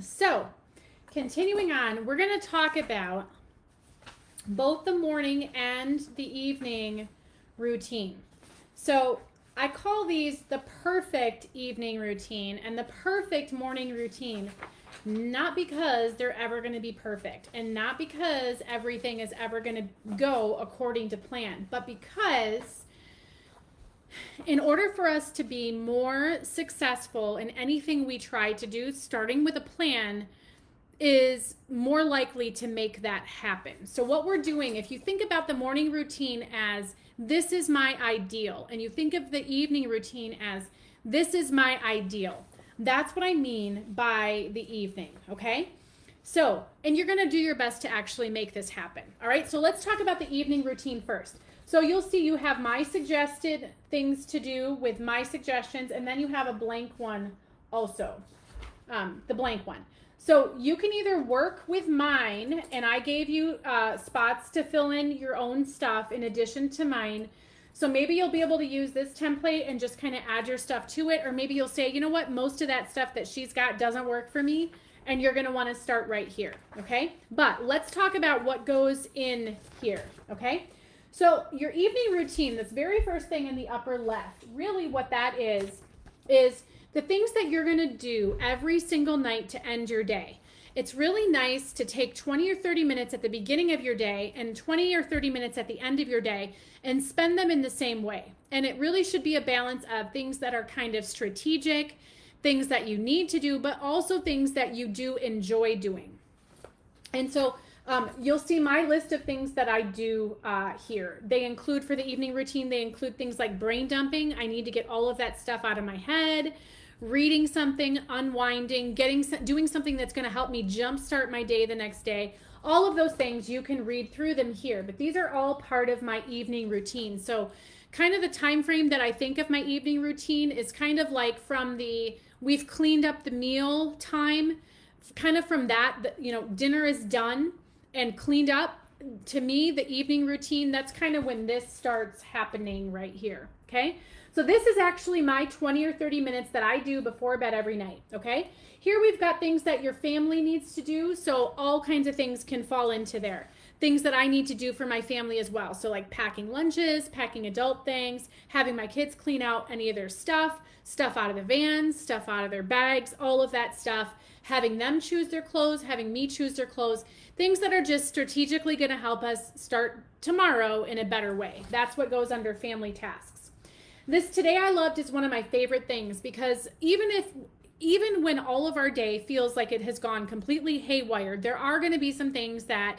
so continuing on, we're going to talk about both the morning and the evening routine. So I call these the perfect evening routine and the perfect morning routine Not because they're ever going to be perfect, and not because everything is ever going to go according to plan, but because in order for us to be more successful in anything we try to do, starting with a plan is more likely to make that happen. So what we're doing, if you think about the morning routine as this is my ideal, and you think of the evening routine as this is my ideal, that's what I mean by the evening, okay? So, and you're gonna do your best to actually make this happen, all right? So let's talk about the evening routine first. So you'll see you have my suggested things to do with my suggestions, and then you have a blank one also, the blank one. So you can either work with mine, and I gave you spots to fill in your own stuff in addition to mine. So maybe you'll be able to use this template and just kind of add your stuff to it. Or maybe you'll say, you know what, most of that stuff that she's got doesn't work for me. And you're going to want to start right here. Okay. But let's talk about what goes in here. Okay. So your evening routine, this very first thing in the upper left, really what that is the things that you're going to do every single night to end your day. It's really nice to take 20 or 30 minutes at the beginning of your day and 20 or 30 minutes at the end of your day and spend them in the same way. And it really should be a balance of things that are kind of strategic, things that you need to do, but also things that you do enjoy doing. And so you'll see my list of things that I do here. They include, for the evening routine, they include things like brain dumping. I need to get all of that stuff out of my head. Reading something, unwinding, doing something that's going to help me jumpstart my day the next day. All of those things, you can read through them here, but these are all part of my evening routine. So kind of the time frame that I think of my evening routine is kind of like from we've cleaned up the meal time, kind of from that, dinner is done and cleaned up. To me, the evening routine, that's kind of when this starts happening right here, okay? So this is actually my 20 or 30 minutes that I do before bed every night, okay? Here we've got things that your family needs to do, so all kinds of things can fall into there. Things that I need to do for my family as well. So like packing lunches, packing adult things, having my kids clean out any of their stuff out of the vans, stuff out of their bags, all of that stuff, having them choose their clothes, having me choose their clothes, things that are just strategically going to help us start tomorrow in a better way. That's what goes under family tasks. This Today I Loved is one of my favorite things because even when all of our day feels like it has gone completely haywire, there are going to be some things that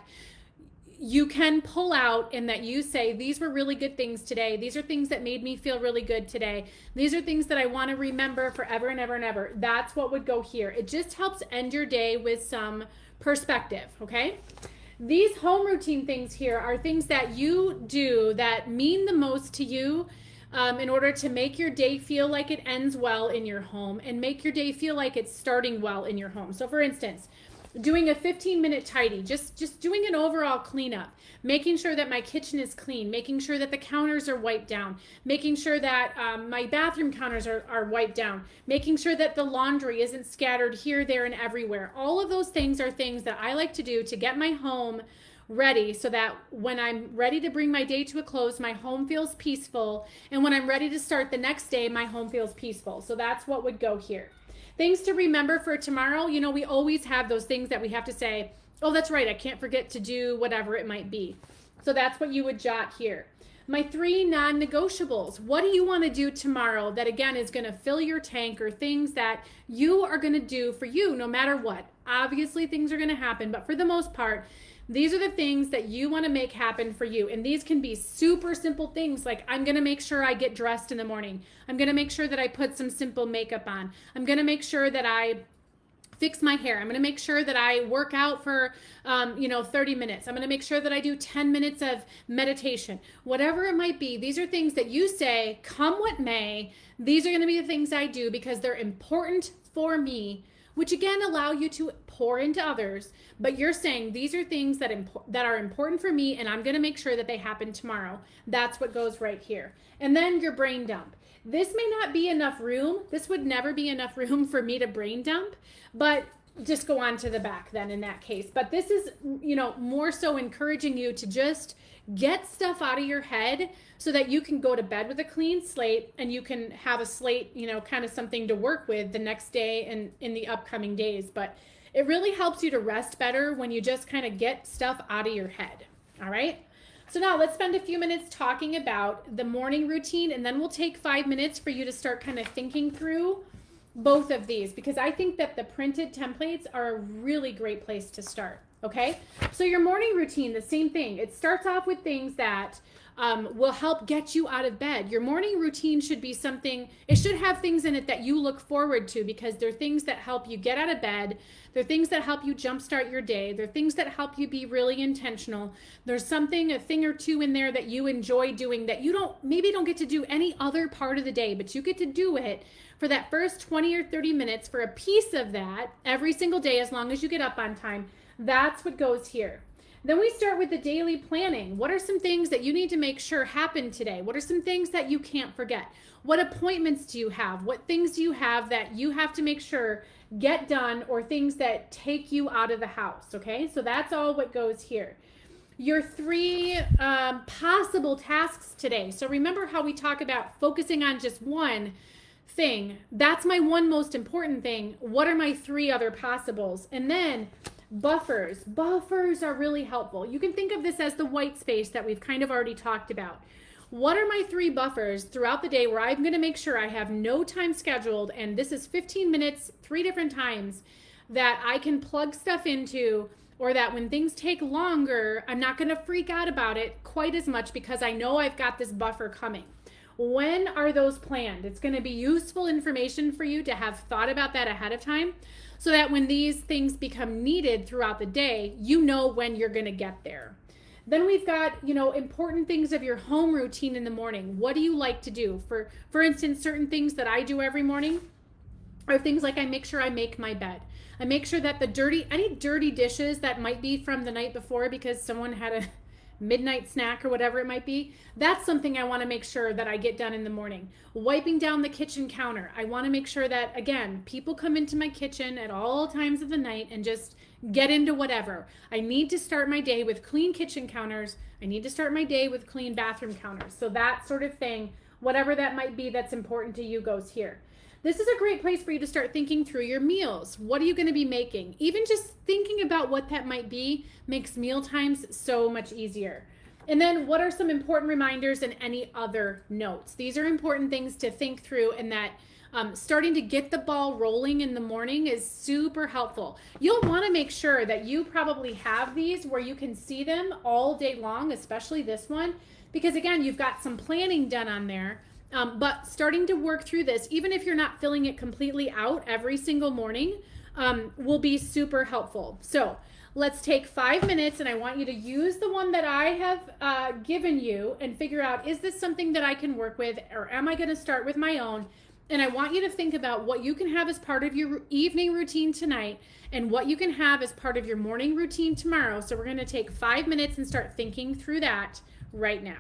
you can pull out and that you say, these were really good things today. These are things that made me feel really good today. These are things that I want to remember forever and ever and ever. That's what would go here. It just helps end your day with some perspective, okay? These home routine things here are things that you do that mean the most to you in order to make your day feel like it ends well in your home and make your day feel like it's starting well in your home. So for instance, doing a 15-minute tidy, just doing an overall cleanup, making sure that my kitchen is clean, making sure that the counters are wiped down, making sure that my bathroom counters are wiped down, making sure that the laundry isn't scattered here, there, and everywhere. All of those things are things that I like to do to get my home ready so that when I'm ready to bring my day to a close, my home feels peaceful. And when I'm ready to start the next day, my home feels peaceful. So that's what would go here. Things to remember for tomorrow. We always have those things that we have to say, oh, that's right, I can't forget to do whatever it might be. So that's what you would jot here. My 3 non-negotiables. What do you want to do tomorrow that, again, is going to fill your tank, or things that you are going to do for you no matter what? Obviously, things are going to happen, but for the most part, these are the things that you want to make happen for you. And these can be super simple things like, I'm going to make sure I get dressed in the morning. I'm going to make sure that I put some simple makeup on. I'm going to make sure that I fix my hair. I'm going to make sure that I work out for, 30 minutes. I'm going to make sure that I do 10 minutes of meditation. Whatever it might be, these are things that you say, come what may, these are going to be the things I do because they're important for me, which again allow you to pour into others, but you're saying these are things that are important for me, and I'm going to make sure that they happen tomorrow. That's what goes right here. And then your brain dump. This may not be enough room. This would never be enough room for me to brain dump, but just go on to the back then in that case. But this is, you know, more so encouraging you to just get stuff out of your head so that you can go to bed with a clean slate and you can have a slate, you know, kind of something to work with the next day and in the upcoming days. But it really helps you to rest better when you just kind of get stuff out of your head. All right. So now let's spend a few minutes talking about the morning routine, and then we'll take 5 minutes for you to start kind of thinking through both of these, because I think that the printed templates are a really great place to start. Okay. So your morning routine, the same thing. It starts off with things that will help get you out of bed. Your morning routine should be something, it should have things in it that you look forward to, because they're things that help you get out of bed. They're things that help you jumpstart your day. They're things that help you be really intentional. There's something, a thing or two in there that you enjoy doing that you maybe don't get to do any other part of the day, but you get to do it for that first 20 or 30 minutes for a piece of that every single day, as long as you get up on time. That's what goes here. Then we start with the daily planning. What are some things that you need to make sure happen today? What are some things that you can't forget? What appointments do you have? What things do you have that you have to make sure get done, or things that take you out of the house? Okay, so that's all what goes here. Your 3 possible tasks today. So remember how we talk about focusing on just one thing. That's my one most important thing. What are my 3 other possibles? And then buffers. Buffers are really helpful. You can think of this as the white space that we've kind of already talked about. What are my 3 buffers throughout the day where I'm going to make sure I have no time scheduled, and this is 15 minutes, 3 different times, that I can plug stuff into, or that when things take longer, I'm not going to freak out about it quite as much because I know I've got this buffer coming. When are those planned? It's going to be useful information for you to have thought about that ahead of time, so that when these things become needed throughout the day, you know when you're going to get there. Then we've got, you know, important things of your home routine in the morning. What do you like to do? For instance, certain things that I do every morning are things like I make sure I make my bed. I make sure that any dirty dishes that might be from the night before because someone had a midnight snack or whatever it might be, that's something I want to make sure that I get done in the morning. Wiping down the kitchen counter. I want to make sure that, again, people come into my kitchen at all times of the night and just get into whatever. I need to start my day with clean kitchen counters. I need to start my day with clean bathroom counters. So that sort of thing, whatever that might be that's important to you, goes here. This is a great place for you to start thinking through your meals. What are you going to be making? Even just thinking about what that might be makes meal times so much easier. And then what are some important reminders and any other notes? These are important things to think through, and that starting to get the ball rolling in the morning is super helpful. You'll want to make sure that you probably have these where you can see them all day long, especially this one, because again, you've got some planning done on there. But starting to work through this, even if you're not filling it completely out every single morning, will be super helpful. So let's take 5 minutes, and I want you to use the one that I have given you and figure out, is this something that I can work with, or am I going to start with my own? And I want you to think about what you can have as part of your evening routine tonight and what you can have as part of your morning routine tomorrow. So we're going to take 5 minutes and start thinking through that right now.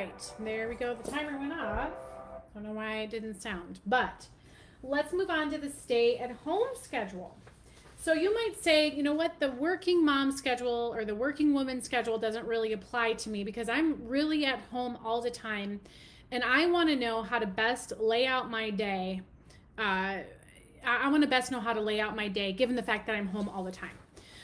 right, there we go. The timer went off. Don't know why it didn't sound, but let's move on to the stay at home schedule. So you might say, you know what, the working mom schedule or the working woman schedule doesn't really apply to me because I'm really at home all the time and I want to know how to best lay out my day. I want to best know how to lay out my day given the fact that I'm home all the time.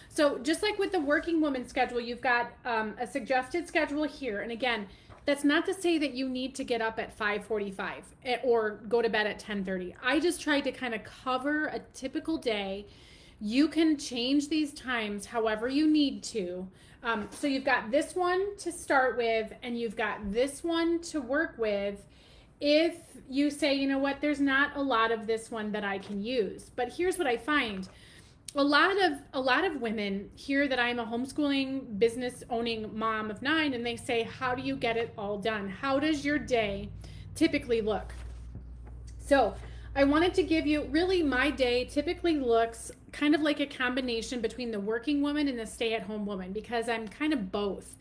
So just like with the working woman schedule, you've got a suggested schedule here. And again, that's not to say that you need to get up at 5:45 or go to bed at 10:30. I just tried to kind of cover a typical day. You can change these times however you need to. So you've got this one to start with, and you've got this one to work with. If you say, you know what, there's not a lot of this one that I can use. But here's what I find. A lot of women hear that I'm a homeschooling, business owning mom of 9, and they say, how do you get it all done? How does your day typically look? So I wanted to give you, really my day typically looks kind of like a combination between the working woman and the stay-at-home woman because I'm kind of both.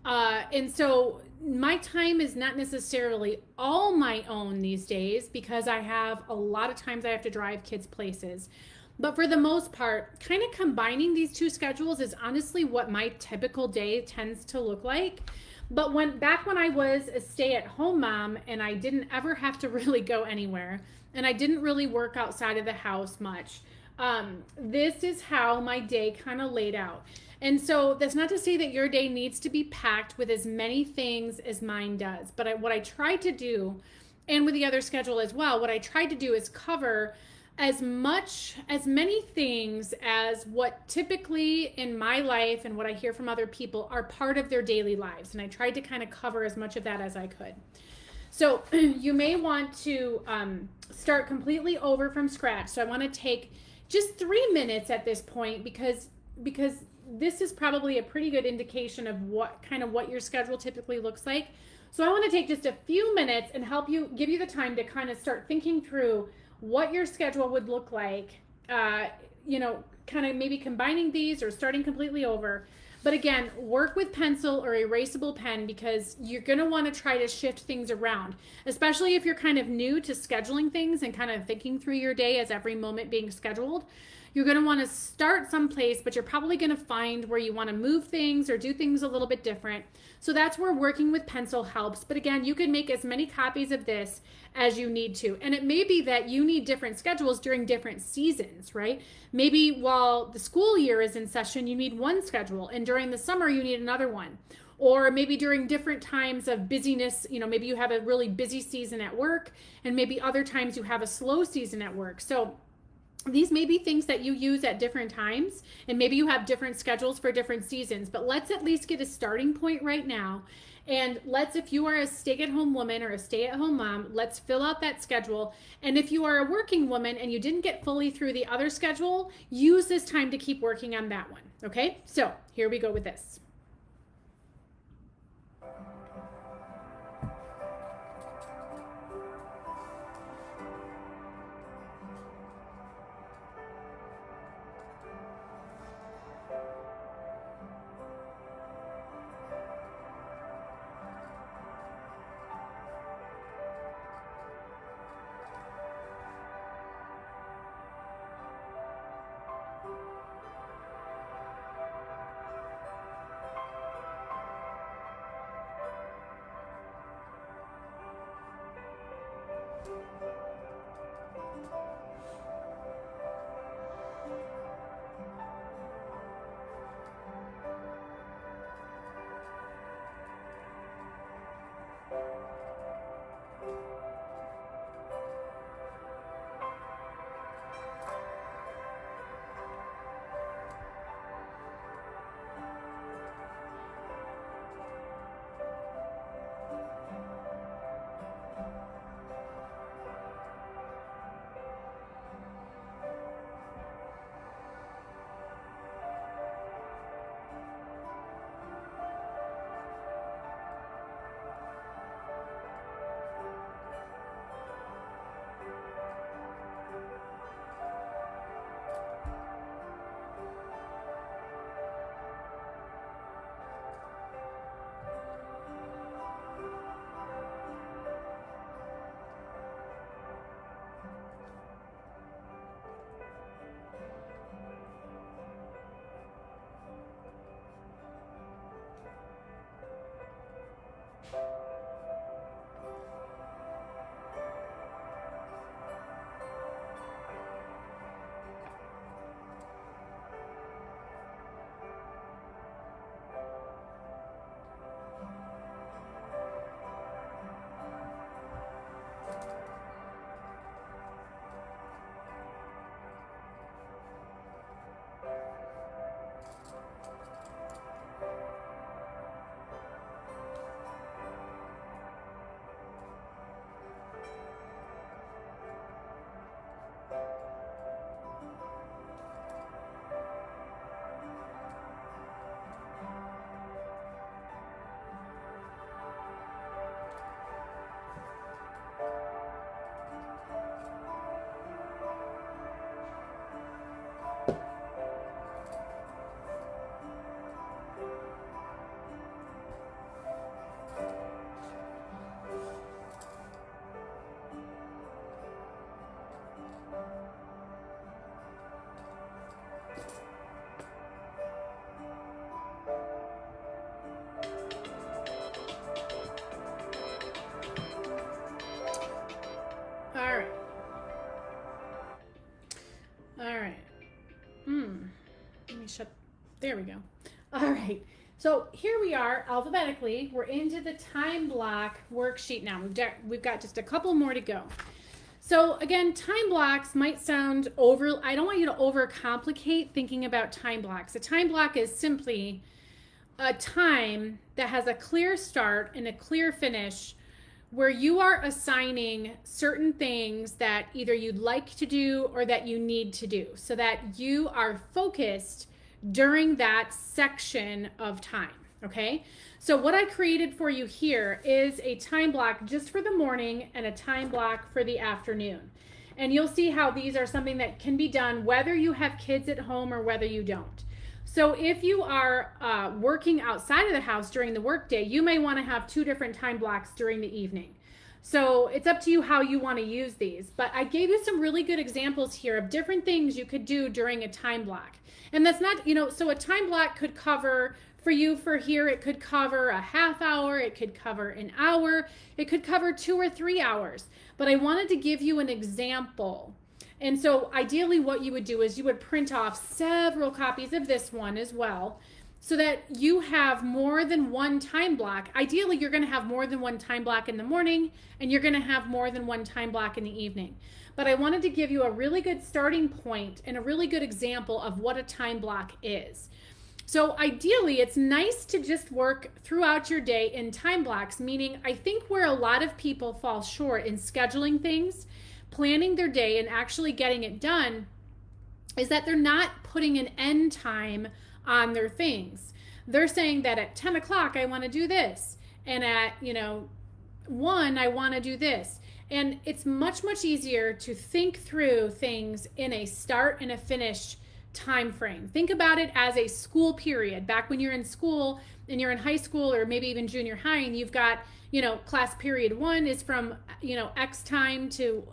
And so my time is not necessarily all my own these days because I have a lot of times I have to drive kids places. But for the most part, kind of combining these two schedules is honestly what my typical day tends to look like. But back when I was a stay-at-home mom and I didn't ever have to really go anywhere and I didn't really work outside of the house much, this is how my day kind of laid out. And so that's not to say that your day needs to be packed with as many things as mine does. But what I tried to do, and with the other schedule as well, what I tried to do is cover as many things as what typically in my life and what I hear from other people are part of their daily lives. And I tried to kind of cover as much of that as I could. So you may want to start completely over from scratch. So I want to take just 3 minutes at this point because this is probably a pretty good indication of what your schedule typically looks like. So I want to take just a few minutes and give you the time to kind of start thinking through what your schedule would look like, kind of maybe combining these or starting completely over. But again, work with pencil or erasable pen because you're going to want to try to shift things around, especially if you're kind of new to scheduling things and kind of thinking through your day as every moment being scheduled. You're going to want to start someplace, but you're probably going to find where you want to move things or do things a little bit different. So that's where working with pencil helps. But again, you can make as many copies of this as you need to. And it may be that you need different schedules during different seasons, right? Maybe while the school year is in session, you need one schedule, and during the summer, you need another one. Or maybe during different times of busyness, maybe you have a really busy season at work, and maybe other times you have a slow season at work. So these may be things that you use at different times, and maybe you have different schedules for different seasons, but let's at least get a starting point right now. And if you are a stay-at-home woman or a stay-at-home mom, let's fill out that schedule. And if you are a working woman and you didn't get fully through the other schedule, use this time to keep working on that one. Okay, so here we go with this. All right. Let me shut. There we go. All right. So here we are alphabetically. We're into the time block worksheet now. We've got just a couple more to go. So again, time blocks might sound I don't want you to overcomplicate thinking about time blocks. A time block is simply a time that has a clear start and a clear finish where you are assigning certain things that either you'd like to do or that you need to do so that you are focused during that section of time, okay? So what I created for you here is a time block just for the morning and a time block for the afternoon. And you'll see how these are something that can be done whether you have kids at home or whether you don't. So if you are working outside of the house during the workday, you may want to have 2 different time blocks during the evening. So it's up to you how you want to use these. But I gave you some really good examples here of different things you could do during a time block. And that's not, so a time block could cover for you for here, it could cover a half hour, it could cover an hour, it could cover 2 or 3 hours. But I wanted to give you an example. And so ideally what you would do is you would print off several copies of this one as well so that you have more than one time block. Ideally, you're going to have more than one time block in the morning and you're going to have more than one time block in the evening. But I wanted to give you a really good starting point and a really good example of what a time block is. So ideally, it's nice to just work throughout your day in time blocks, meaning I think where a lot of people fall short in scheduling things, planning their day and actually getting it done is that they're not putting an end time on their things. They're saying that at 10 o'clock, I want to do this. And at, 1, I want to do this. And it's much, much easier to think through things in a start and a finish time frame. Think about it as a school period. Back when you're in school and you're in high school or maybe even junior high and you've got, class period 1 is from, X time to,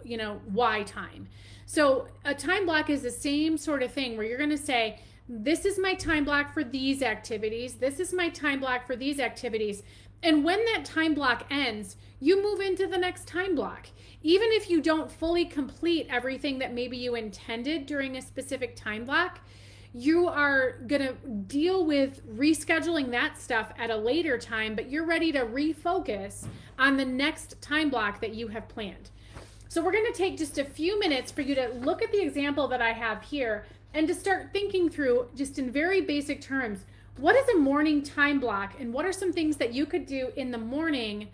Y time. So a time block is the same sort of thing where you're going to say, this is my time block for these activities. This is my time block for these activities. And when that time block ends, you move into the next time block. Even if you don't fully complete everything that maybe you intended during a specific time block, you are going to deal with rescheduling that stuff at a later time, but you're ready to refocus on the next time block that you have planned. So we're going to take just a few minutes for you to look at the example that I have here and to start thinking through, just in very basic terms, what is a morning time block and what are some things that you could do in the morning,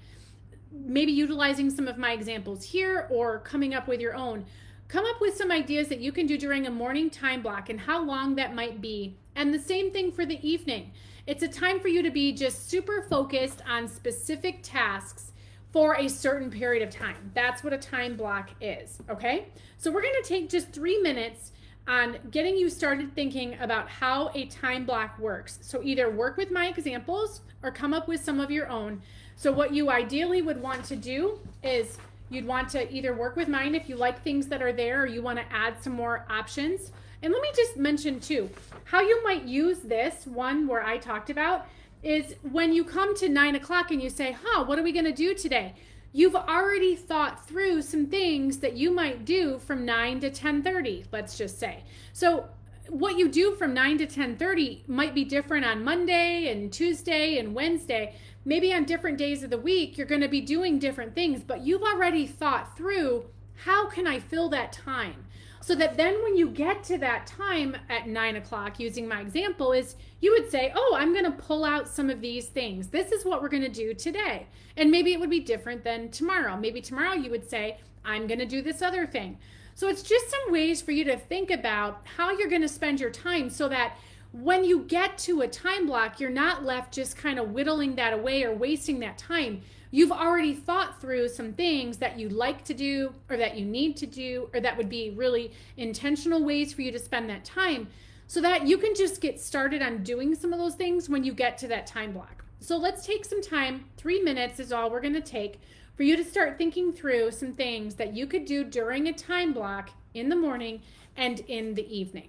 maybe utilizing some of my examples here or coming up with your own. Come up with some ideas that you can do during a morning time block and how long that might be. And the same thing for the evening. It's a time for you to be just super focused on specific tasks for a certain period of time. That's what a time block is, okay? So we're gonna take just 3 minutes on getting you started thinking about how a time block works. So either work with my examples or come up with some of your own. So what you ideally would want to do is you'd want to either work with mine if you like things that are there or you want to add some more options. And let me just mention too, how you might use this one where I talked about is when you come to 9 o'clock and you say, what are we going to do today? You've already thought through some things that you might do from 9 to 10:30, let's just say. So what you do from 9 to 10:30 might be different on Monday and Tuesday and Wednesday. Maybe on different days of the week, you're going to be doing different things, but you've already thought through, how can I fill that time? So that then when you get to that time at 9 o'clock, using my example, is you would say, I'm going to pull out some of these things. This is what we're going to do today. And maybe it would be different than tomorrow. Maybe tomorrow you would say, I'm going to do this other thing. So it's just some ways for you to think about how you're going to spend your time so that when you get to a time block, you're not left just kind of whittling that away or wasting that time. You've already thought through some things that you'd like to do or that you need to do or that would be really intentional ways for you to spend that time so that you can just get started on doing some of those things when you get to that time block. So let's take some time. 3 minutes is all we're going to take for you to start thinking through some things that you could do during a time block in the morning and in the evening.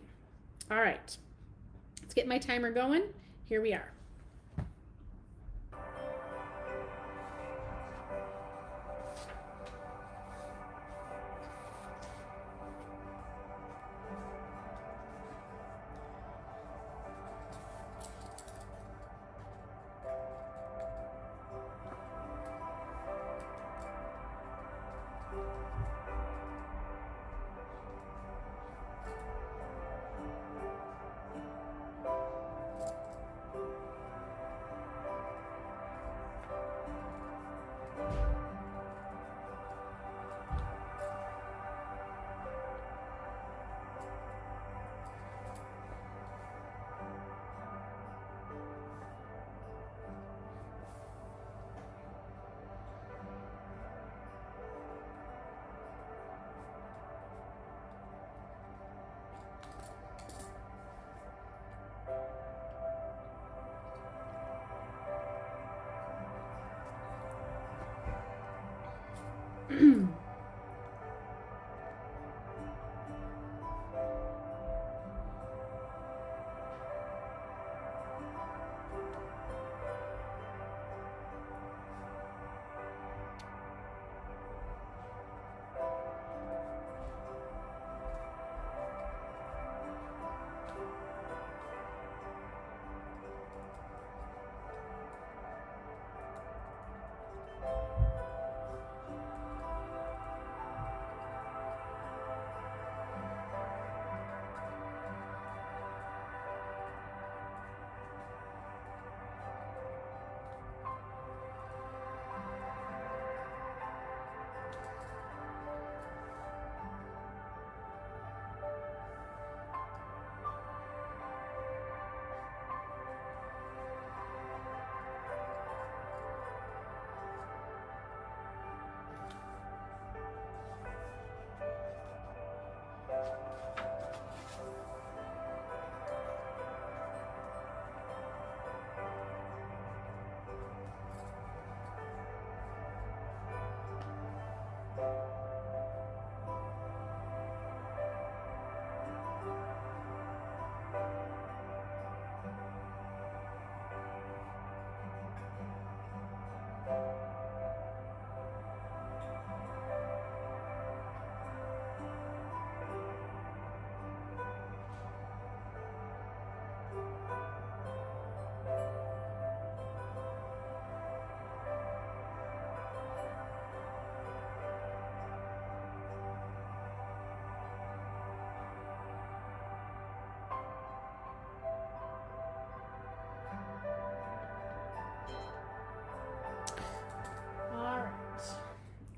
All right. Let's get my timer going. Here we are.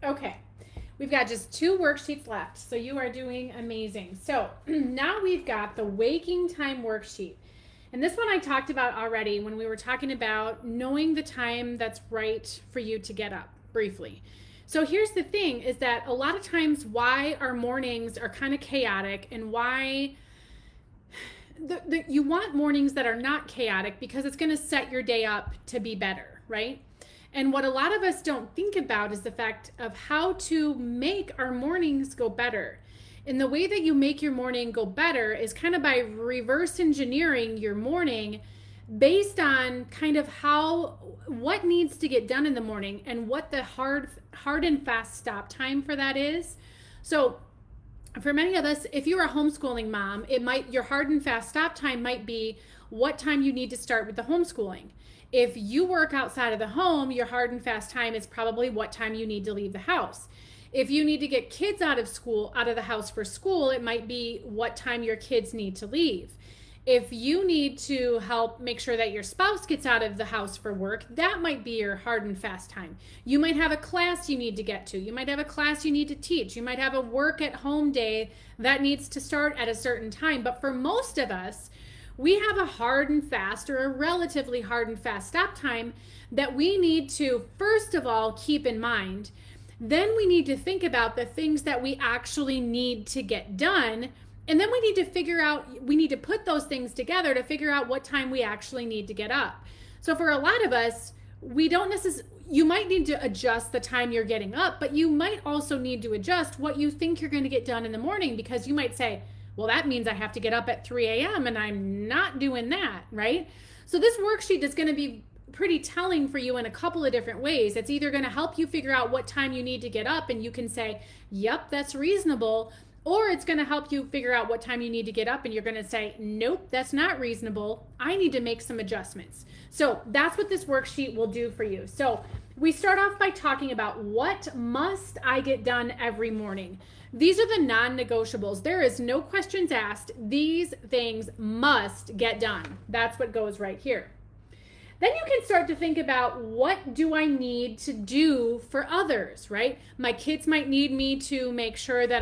Okay, we've got just 2 worksheets left, so you are doing amazing. So now we've got the waking time worksheet. And this one I talked about already when we were talking about knowing the time that's right for you to get up, briefly. So here's the thing, is that a lot of times why our mornings are kind of chaotic and why you want mornings that are not chaotic, because it's going to set your day up to be better, right? And what a lot of us don't think about is the fact of how to make our mornings go better. And the way that you make your morning go better is kind of by reverse engineering your morning based on kind of what needs to get done in the morning and what the hard and fast stop time for that is. So for many of us, if you're a homeschooling mom, your hard and fast stop time might be what time you need to start with the homeschooling. If you work outside of the home, your hard and fast time is probably what time you need to leave the house. If you need to get kids out of the house for school, it might be what time your kids need to leave. If you need to help make sure that your spouse gets out of the house for work, that might be your hard and fast time. You might have a class you need to get to. You might have a class you need to teach. You might have a work at home day that needs to start at a certain time. But for most of us, we have a hard and fast, or a relatively hard and fast stop time that we need to, first of all, keep in mind. Then we need to think about the things that we actually need to get done. And then we need to put those things together to figure out what time we actually need to get up. So for a lot of us, you might need to adjust the time you're getting up, but you might also need to adjust what you think you're going to get done in the morning, because you might say, well, that means I have to get up at 3 a.m. and I'm not doing that, right? So this worksheet is going to be pretty telling for you in a couple of different ways. It's either going to help you figure out what time you need to get up and you can say, yep, that's reasonable. Or it's going to help you figure out what time you need to get up and you're going to say, nope, that's not reasonable. I need to make some adjustments. So that's what this worksheet will do for you. So we start off by talking about what must I get done every morning. These are the non-negotiables. There is no questions asked. These things must get done. That's what goes right here. Then you can start to think about, what do I need to do for others, right? My kids might need me to make sure that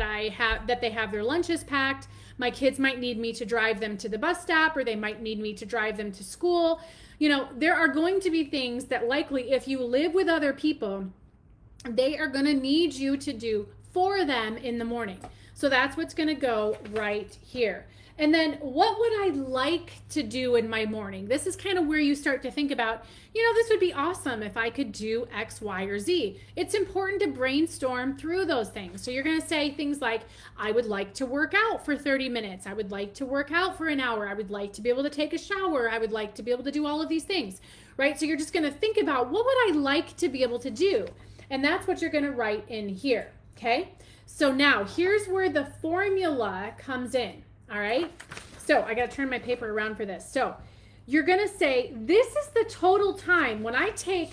they have their lunches packed. My kids might need me to drive them to the bus stop, or they might need me to drive them to school. You know, there are going to be things that likely, if you live with other people, they are going to need you to do for them in the morning. So that's what's going to go right here. And then what would I like to do in my morning? This is kind of where you start to think about, this would be awesome if I could do X, Y, or Z. It's important to brainstorm through those things. So you're going to say things like, I would like to work out for 30 minutes. I would like to work out for an hour. I would like to be able to take a shower. I would like to be able to do all of these things, right? So you're just going to think about, what would I like to be able to do? And that's what you're going to write in here, okay? So now here's where the formula comes in. All right, so I got to turn my paper around for this. So you're going to say, this is the total time when I take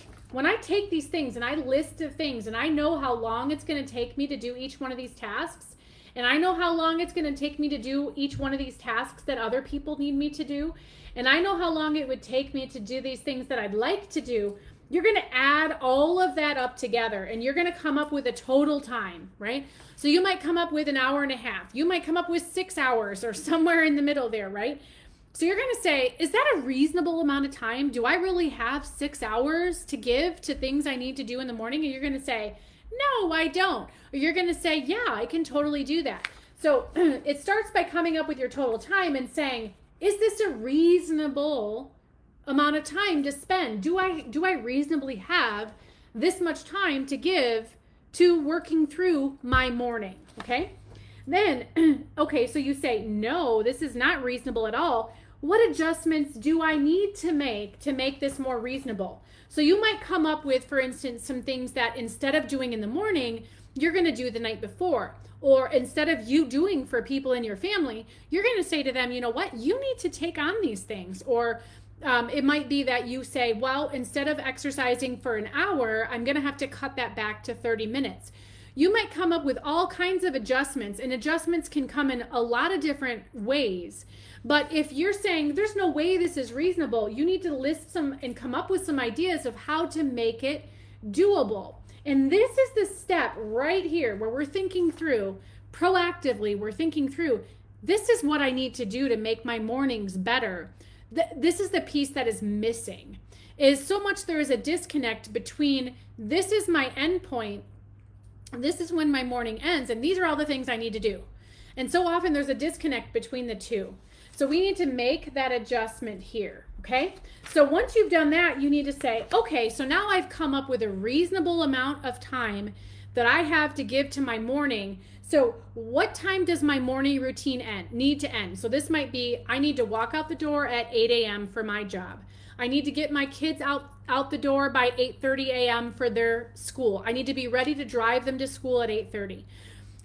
these things and I list the things and I know how long it's going to take me to do each one of these tasks, and I know how long it's going to take me to do each one of these tasks that other people need me to do, and I know how long it would take me to do these things that I'd like to do. You're going to add all of that up together and you're going to come up with a total time, right? So you might come up with an hour and a half. You might come up with 6 hours or somewhere in the middle there, right? So you're going to say, is that a reasonable amount of time? Do I really have 6 hours to give to things I need to do in the morning? And you're going to say, no, I don't. Or you're going to say, yeah, I can totally do that. So it starts by coming up with your total time and saying, is this a reasonable amount of time to spend? Do I reasonably have this much time to give to working through my morning? Okay. Then, okay, so you say, no, this is not reasonable at all. What adjustments do I need to make this more reasonable? So you might come up with, for instance, some things that instead of doing in the morning, you're going to do the night before. Or instead of you doing for people in your family, you're going to say to them, you know what, you need to take on these things. Or it might be that you say, well, instead of exercising for an hour, I'm going to have to cut that back to 30 minutes. You might come up with all kinds of adjustments, and adjustments can come in a lot of different ways. But if you're saying there's no way this is reasonable, you need to list some and come up with some ideas of how to make it doable. And this is the step right here where we're thinking through, proactively, we're thinking through, this is what I need to do to make my mornings better. This is the piece that is missing, is so much there is a disconnect between this is my end point, this is when my morning ends, and these are all the things I need to do. And so often there's a disconnect between the two. So we need to make that adjustment here, okay? So once you've done that, you need to say, okay, so now I've come up with a reasonable amount of time that I have to give to my morning. So what time does my morning routine need to end? So this might be, I need to walk out the door at 8 a.m. for my job. I need to get my kids out the door by 8:30 a.m. for their school. I need to be ready to drive them to school at 8:30.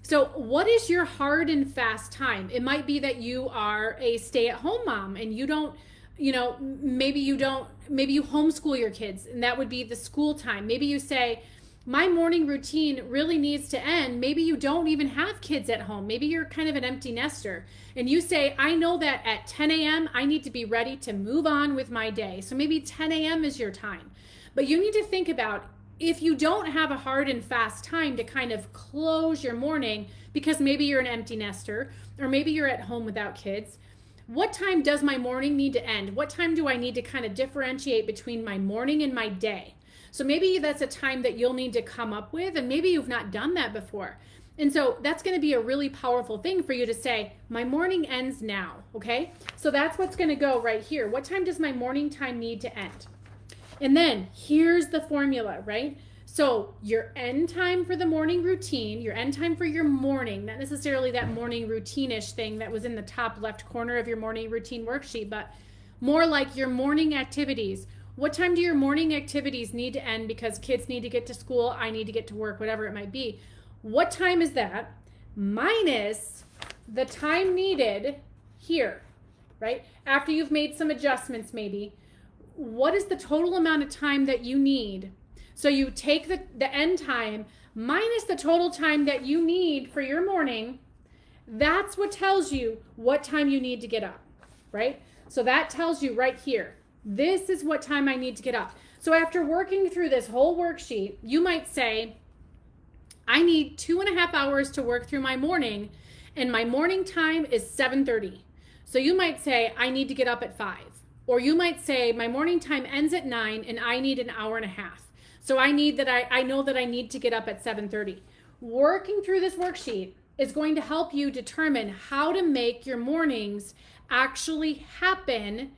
So what is your hard and fast time? It might be that you are a stay-at-home mom and you don't, maybe you homeschool your kids, and that would be the school time. Maybe you say, my morning routine really needs to end. Maybe you don't even have kids at home. Maybe you're kind of an empty nester. And you say, I know that at 10 a.m. I need to be ready to move on with my day. So maybe 10 a.m. is your time. But you need to think about, if you don't have a hard and fast time to kind of close your morning, because maybe you're an empty nester, or maybe you're at home without kids, what time does my morning need to end? What time do I need to kind of differentiate between my morning and my day? So maybe that's a time that you'll need to come up with, and maybe you've not done that before. And so that's going to be a really powerful thing for you to say, my morning ends now, okay? So that's what's going to go right here. What time does my morning time need to end? And then here's the formula, right? So your end time for the morning routine, your end time for your morning, not necessarily that morning routine-ish thing that was in the top left corner of your morning routine worksheet, but more like your morning activities. What time do your morning activities need to end because kids need to get to school, I need to get to work, whatever it might be? What time is that minus the time needed here, right? After you've made some adjustments maybe, what is the total amount of time that you need? So you take the end time minus the total time that you need for your morning. That's what tells you what time you need to get up, right? So that tells you right here, this is what time I need to get up. So after working through this whole worksheet, you might say, I need 2.5 hours to work through my morning, and my morning time is 7:30. So you might say, I need to get up at 5. Or you might say, my morning time ends at 9 and I need an hour and a half. So I know that I need to get up at 7:30. Working through this worksheet is going to help you determine how to make your mornings actually happen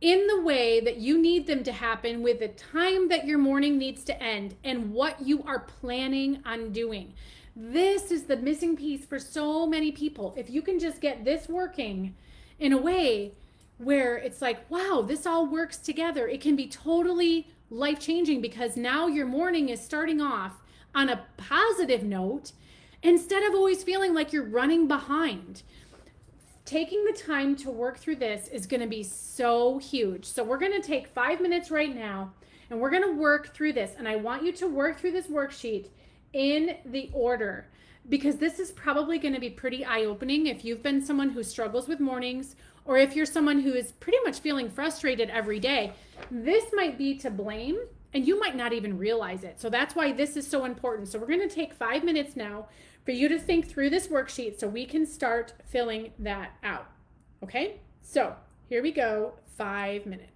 in the way that you need them to happen, with the time that your morning needs to end, and what you are planning on doing. This is the missing piece for so many people. If you can just get this working in a way where it's like, wow, this all works together, it can be totally life-changing, because now your morning is starting off on a positive note instead of always feeling like you're running behind. Taking the time to work through this is going to be so huge. So we're going to take 5 minutes right now, and we're going to work through this. And I want you to work through this worksheet in the order, because this is probably going to be pretty eye-opening if you've been someone who struggles with mornings, or if you're someone who is pretty much feeling frustrated every day. This might be to blame, and you might not even realize it. So that's why this is so important. So we're going to take 5 minutes now for you to think through this worksheet so we can start filling that out. Okay? So here we go, 5 minutes.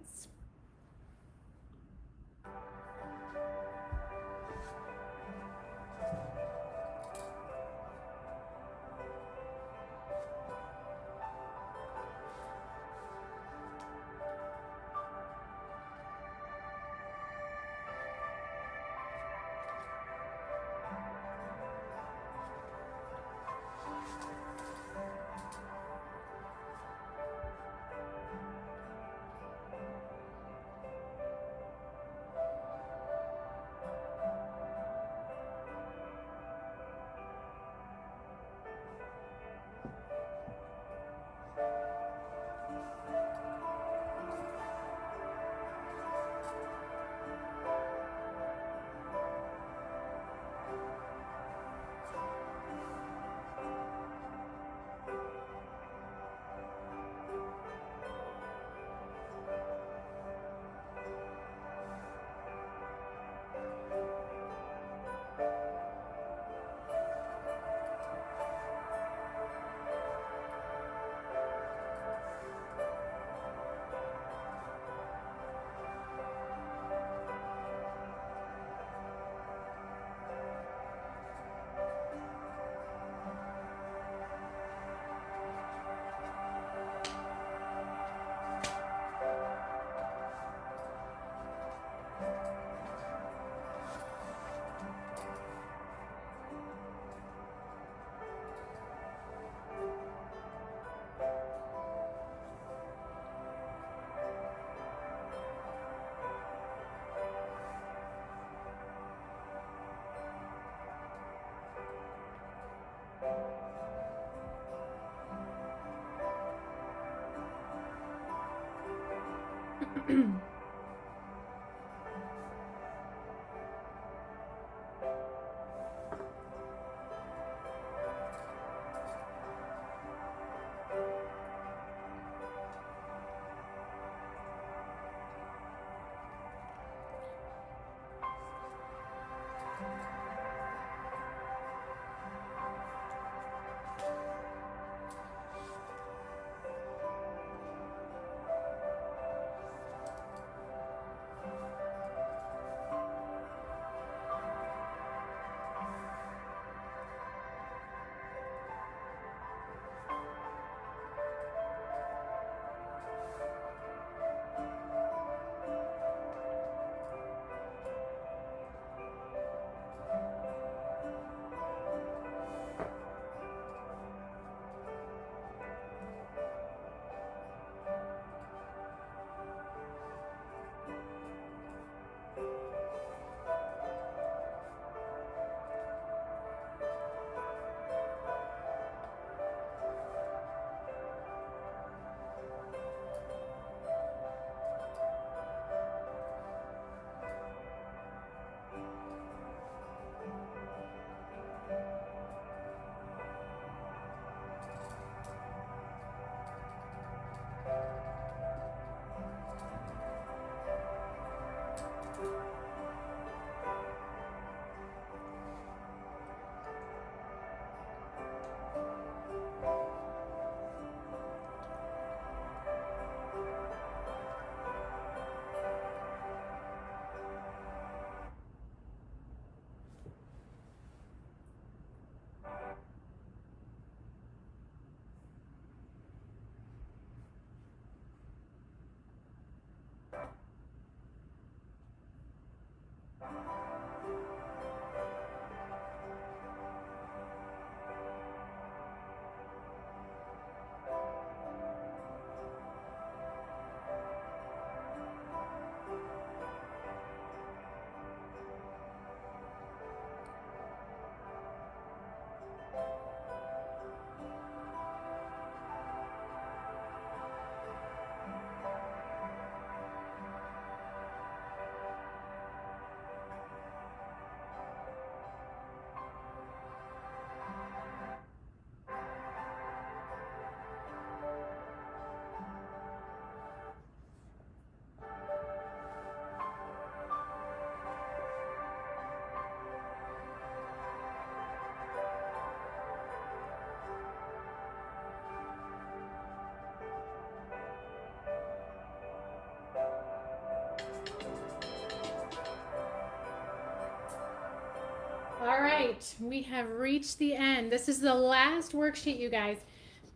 right, we have reached the end. This is the last worksheet, you guys.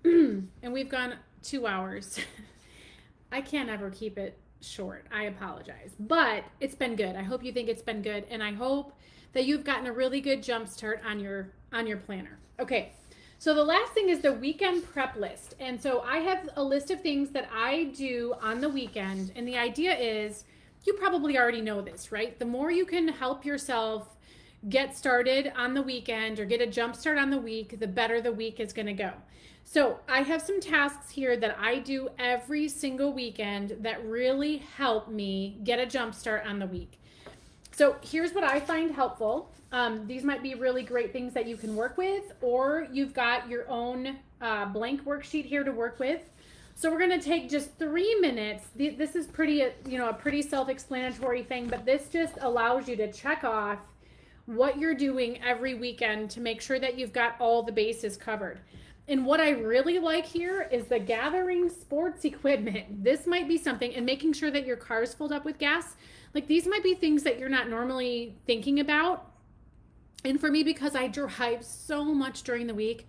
And we've gone 2 hours. I can't ever keep it short. I apologize. But it's been good. I hope you think it's been good, and I hope that you've gotten a really good jump start on your planner. Okay. So the last thing is the weekend prep list. And so I have a list of things that I do on the weekend, and the idea is, you probably already know this, right? The more you can help yourself get started on the weekend or get a jump start on the week, the better the week is going to go. So I have some tasks here that I do every single weekend that really help me get a jump start on the week. So here's what I find helpful. These might be really great things that you can work with, or you've got your own blank worksheet here to work with. So we're going to take just 3 minutes. This is pretty, a pretty self-explanatory thing, but this just allows you to check off what you're doing every weekend to make sure that you've got all the bases covered. And what I really like here is the gathering sports equipment. This might be something, and making sure that your car is filled up with gas. Like, these might be things that you're not normally thinking about. And for me, because I drive so much during the week,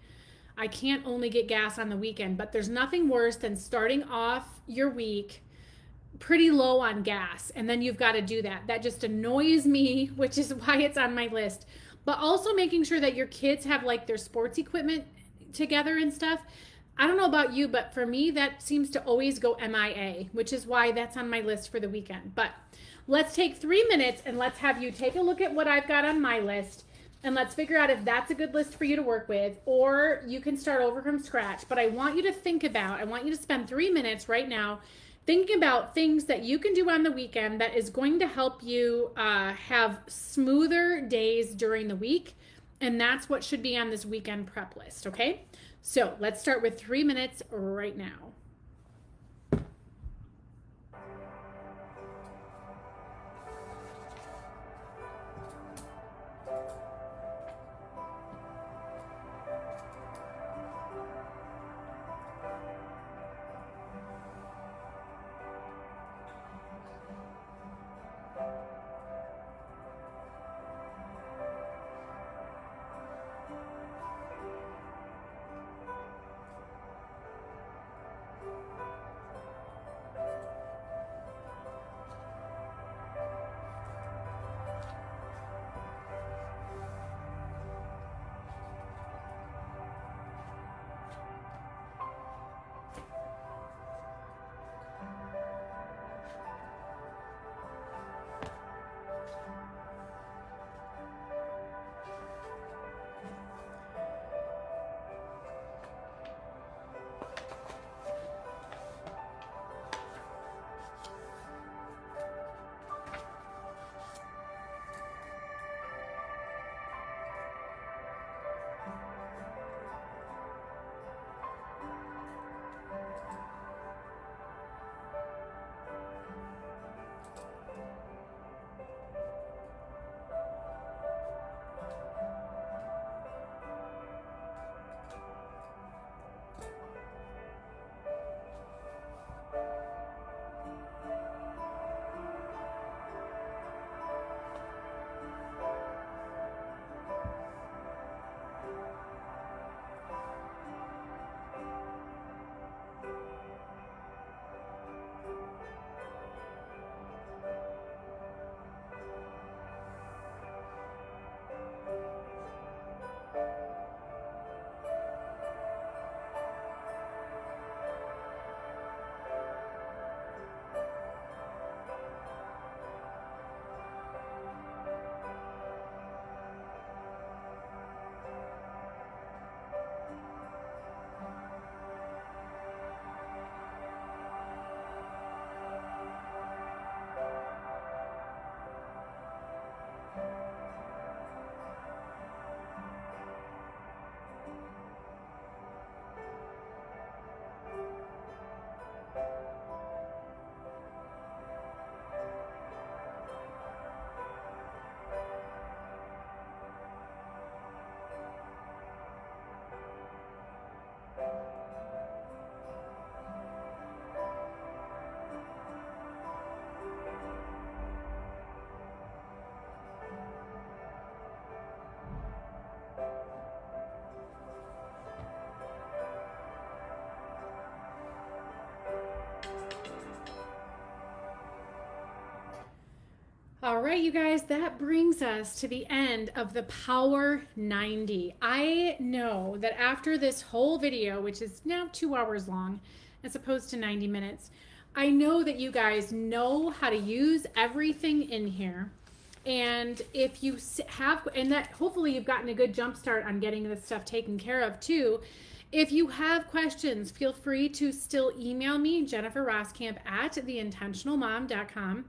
I can't only get gas on the weekend. But there's nothing worse than starting off your week pretty low on gas, and then you've got to do that. That just annoys me, which is why it's on my list. But also making sure that your kids have like their sports equipment together and stuff. I don't know about you, but for me, that seems to always go MIA, which is why that's on my list for the weekend. But let's take 3 minutes and let's have you take a look at what I've got on my list, and let's figure out if that's a good list for you to work with, or you can start over from scratch. But I want you to I want you to spend 3 minutes right now thinking about things that you can do on the weekend that is going to help you have smoother days during the week. And that's what should be on this weekend prep list, okay? So let's start with 3 minutes right now. All right, you guys, that brings us to the end of the Power 90. I know that after this whole video, which is now 2 hours long, as opposed to 90 minutes, I know that you guys know how to use everything in here. And if you have, and that hopefully you've gotten a good jump start on getting this stuff taken care of too. If you have questions, feel free to still email me, Jennifer Roskamp at theintentionalmom.com.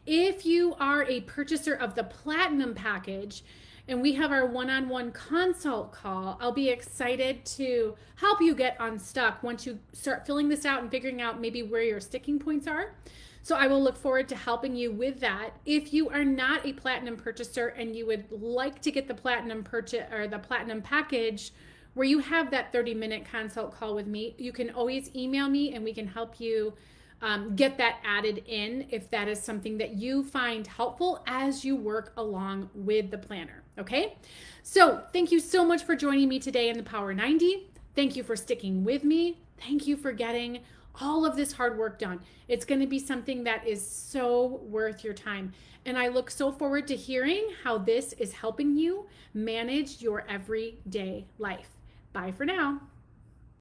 If you are a purchaser of the Platinum package and we have our one-on-one consult call, I'll be excited to help you get unstuck once you start filling this out and figuring out maybe where your sticking points are. So I will look forward to helping you with that. If you are not a Platinum purchaser and you would like to get the Platinum purchase or the Platinum package where you have that 30-minute consult call with me, you can always email me and we can help you get that added in if that is something that you find helpful as you work along with the planner. Okay, so thank you so much for joining me today in the Power 90. Thank you for sticking with me. Thank you for getting all of this hard work done. It's going to be something that is so worth your time. And I look so forward to hearing how this is helping you manage your everyday life. Bye for now.